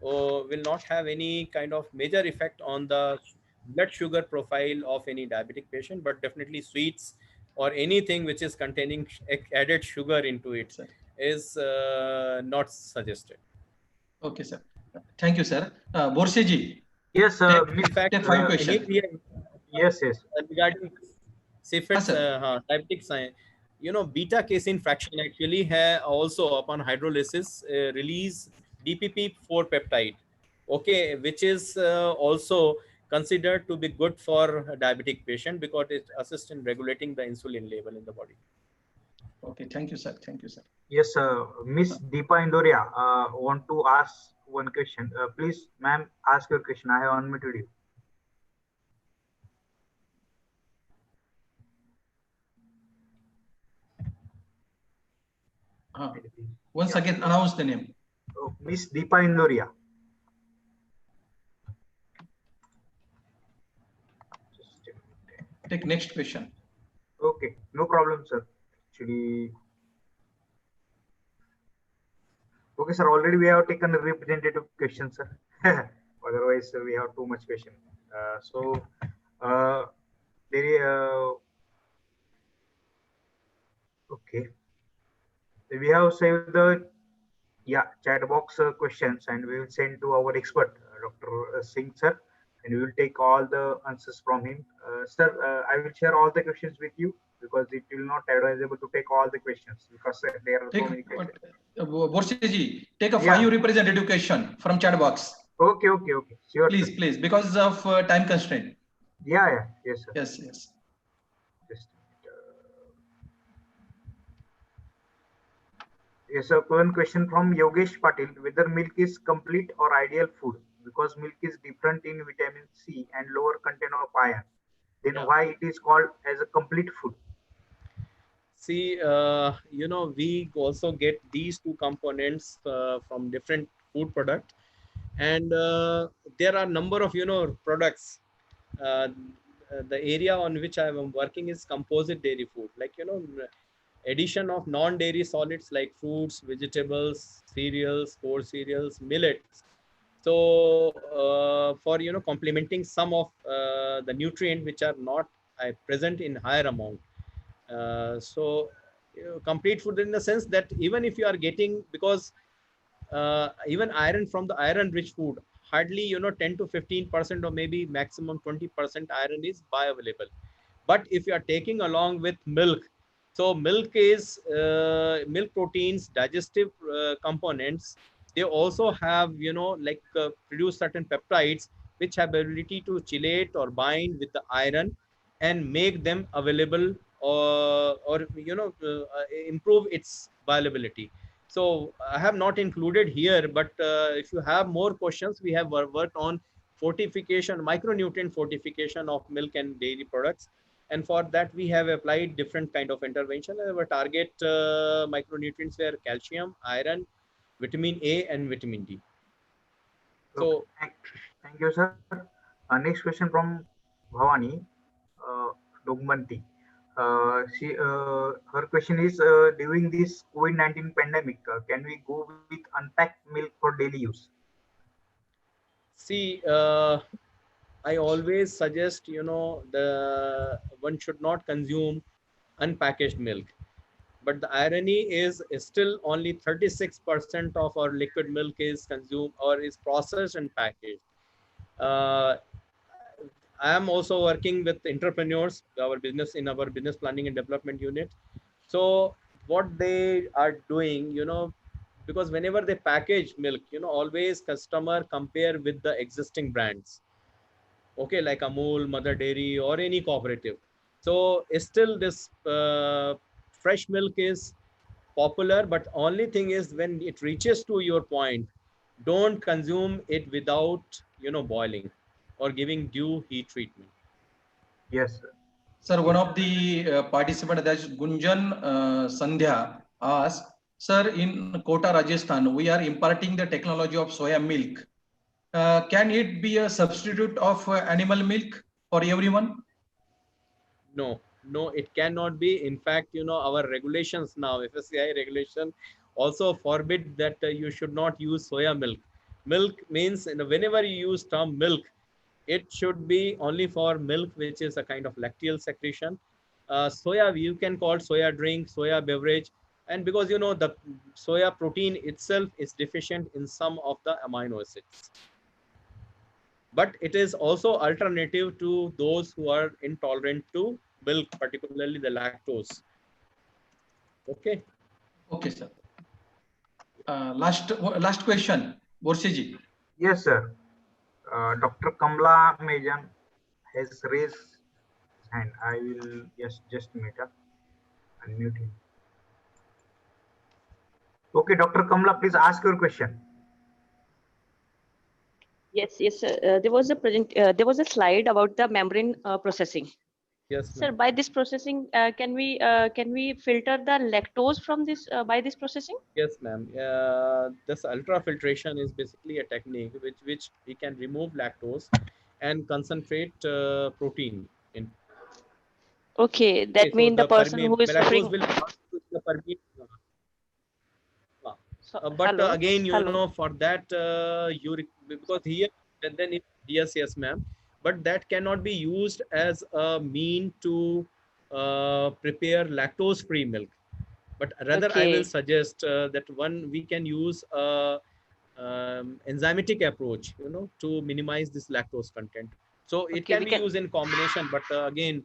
will not have any kind of major effect on the blood sugar profile of any diabetic patient. But definitely sweets or anything which is containing added sugar into it Sir. is not suggested. Okay, sir. Thank you, sir. Borseji, Yes, take, Miss. take five Here question. we have Yes, yes. regarding Huh, CFITs, sir. diabetic sign, beta casein fraction actually also upon hydrolysis release DPP4 peptide, okay, which is also considered to be good for a diabetic patient because it assists in regulating the insulin level in the body. Okay, thank you, sir. Thank you, sir. Yes, Miss Deepa Indoria want to ask one question. Please, ma'am, ask your question. I have unmuted you. Once Yeah. again, announce the name. Miss Deepa Indoria. take next question. Okay, no problem, sir. Actually, okay, sir. Already we have taken a representative question, sir. Otherwise, we have too much question. So, uh, okay, we have saved the chat box questions, and we will send to our expert, Dr. Singh, sir, and we will take all the answers from him. Sir, I will share all the questions with you because it will not advisable to take all the questions because there are so many questions. Borshiji, take a 5 representative question from chat box. Okay, sure. Please, sir. please, because of time constraint. Yes, sir. Yes. Just yes, sir. One question from Yogesh Patil: whether milk is complete or ideal food because milk is different in vitamin C and lower content of iron. Then why it is called as a complete food? See, we also get these two components from different food product, and there are number of products. The area on which I am working is composite dairy food, like addition of non-dairy solids like fruits, vegetables, cereals, core cereals, millets. So for complementing some of the nutrient which are not present in higher amount. So complete food in the sense that even if you are getting, because even iron from the iron rich food, hardly 10 to 15% or maybe maximum 20% iron is bioavailable. But if you are taking along with milk, so milk is milk proteins, digestive components, they also have like produce certain peptides which have ability to chelate or bind with the iron and make them available, or improve its viability. So I have not included here, but if you have more questions, we have worked on fortification, micronutrient fortification of milk and dairy products. And for that, we have applied different kind of intervention. Our target micronutrients were calcium, iron, vitamin A, and vitamin D. Okay. So Thank you, sir. Next question from Bhavani Dogmanti. Her question is: during this COVID-19 pandemic, can we go with unpacked milk for daily use? see, I always suggest the one should not consume unpackaged milk. But the irony is still only 36% of our liquid milk is consumed or is processed and packaged. Uh, I am also working with entrepreneurs, our business planning and development unit. So what they are doing, because whenever they package milk, always customer compare with the existing brands. Okay, like Amul, Mother Dairy, or any cooperative. So still this fresh milk is popular, but only thing is when it reaches to your point, don't consume it without boiling or giving due heat treatment. Yes, sir. Sir, one of the participants, that is Gunjan Sandhya, asked, Sir, in Kota, Rajasthan, we are imparting the technology of soya milk. Can it be a substitute of animal milk for everyone? No, it cannot be. In fact, our regulations now, FSCI regulation also forbid that you should not use soya milk. Milk means, whenever you use term milk, it should be only for milk, which is a kind of lacteal secretion. Soya, you can call soya drink, soya beverage. And because, the soya protein itself is deficient in some of the amino acids. But it is also alternative to those who are intolerant to milk, particularly the lactose. Okay. Okay, sir. Last question, Borshiji. Yes, sir. Dr. Kamla Mejan has raised his hand. I will just unmute him. Okay, Dr. Kamla, please ask your question. Yes, sir. There was a slide about the membrane processing. Yes, Sir, by this processing, can we filter the lactose from this by this processing? yes, ma'am. This ultrafiltration is basically a technique which we can remove lactose and concentrate protein in. Okay, Okay, that so means the the person who is lactose suffering. will not use the So, but hello, again, you hello. know, for that because here then it, yes, yes, ma'am, but that cannot be used as a mean to prepare lactose free milk, but rather I will Okay, suggest that one we can use a enzymatic approach, you know, to minimize this lactose content. So it okay, can we be can. used in combination, but again,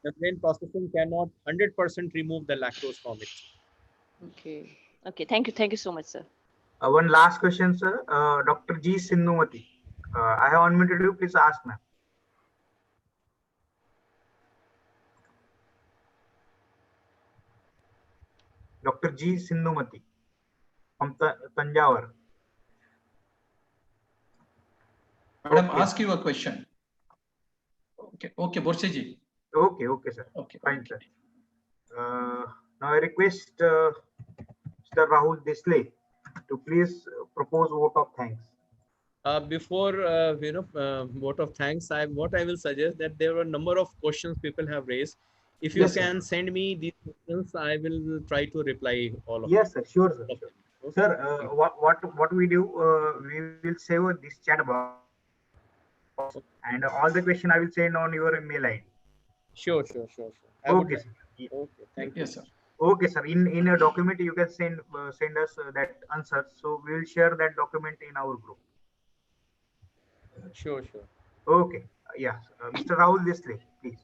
the grain processing cannot 100% remove the lactose from it. Okay, okay. Thank you so much, sir. One last question, sir. Dr. G. Sindhumati. I have unmuted you. Please ask, ma'am. Dr. G. Sindhumati from Tanjavur. Madam, Okay. ask you a question. Okay, okay, Borseji. Okay, sir. Okay, Fine, okay. sir. Now I request Mr. Rahul Desley to please propose vote of thanks. Before vote of thanks, what I will suggest that there are a number of questions people have raised. If you Yes, sir. can send me these questions, I will try to reply all of Yes, sir. Sure, sir. them. Sure. Okay. Sir, Thank what we do? We will save this chat box, you. and all the question I will send on your mail ID. Sure. I would. Okay, sir. Okay. Thank you. Yes, sir. Okay, sir. In a document you can send us that answer. So we will share that document in our group. Sure. Okay. Yes. Mr. Rahul Desley, please.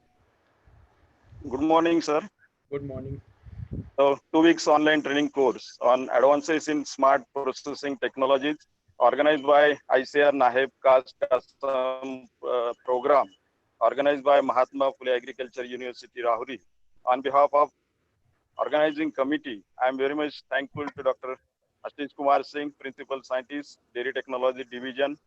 Good morning, sir. Good morning. So, 2 weeks online training course on advances in smart processing technologies organized by ICR Naheb Caste program, organized by Mahatma Phule Agriculture University, Rahuri. On behalf of organizing committee, I am very much thankful to Dr. Ashish Kumar Singh, Principal Scientist, Dairy Technology Division,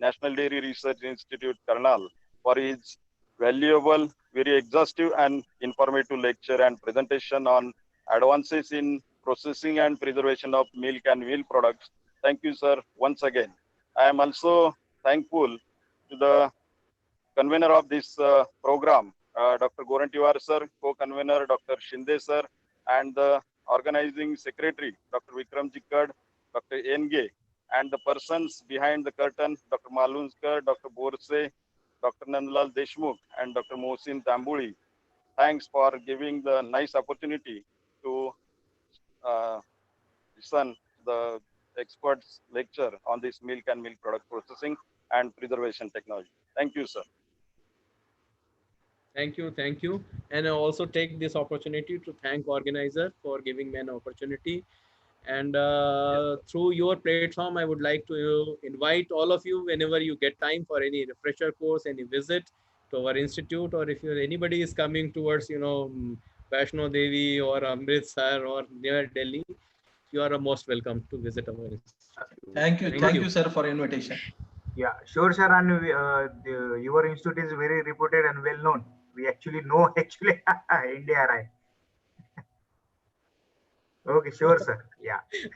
National Dairy Research Institute, Karnal, for his valuable, very exhaustive and informative lecture and presentation on advances in processing and preservation of milk and milk products. Thank you, sir, once again. I am also thankful to the convener of this program, Dr. Gorantiwar sir, co-convener Dr. Shinde sir, and the organizing secretary, Dr. Vikram Jikkad, Dr. Enge, and the persons behind the curtain, Dr. Malunskar, Dr. Borse, Dr. Nandlal Deshmukh, and Dr. Mohsin Tambuli. Thanks for giving the nice opportunity to listen the experts lecture on this milk and milk product processing and preservation technology. Thank you, sir. Thank you. And I also take this opportunity to thank organizer for giving me an opportunity. And Yes, through your platform, I would like to invite all of you whenever you get time for any refresher course, any visit to our institute, or if anybody is coming towards, Vaishno Devi or Amritsar or near Delhi, you are most welcome to visit our institute. Thank you. Thank you, sir, for invitation. Yeah, sure, sir. And your institute is very reputed and well known. We actually know actually India, right? Okay, sure, sir.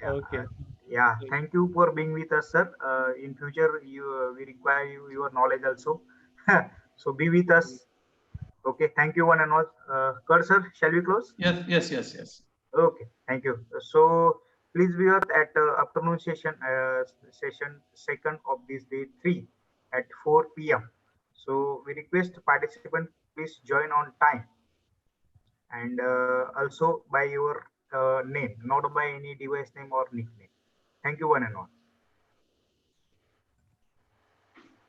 Okay. Yeah. Thank you for being with us, sir. In future, we require your knowledge also. So be with us. Okay. Thank you, one and all. Kurt, sir, shall we close? Yes. Okay. Thank you. So please be at afternoon session second of this day 3 at 4 p.m. So we request participant please join on time and also by your name, not by any device name or nickname. Thank you, one and all.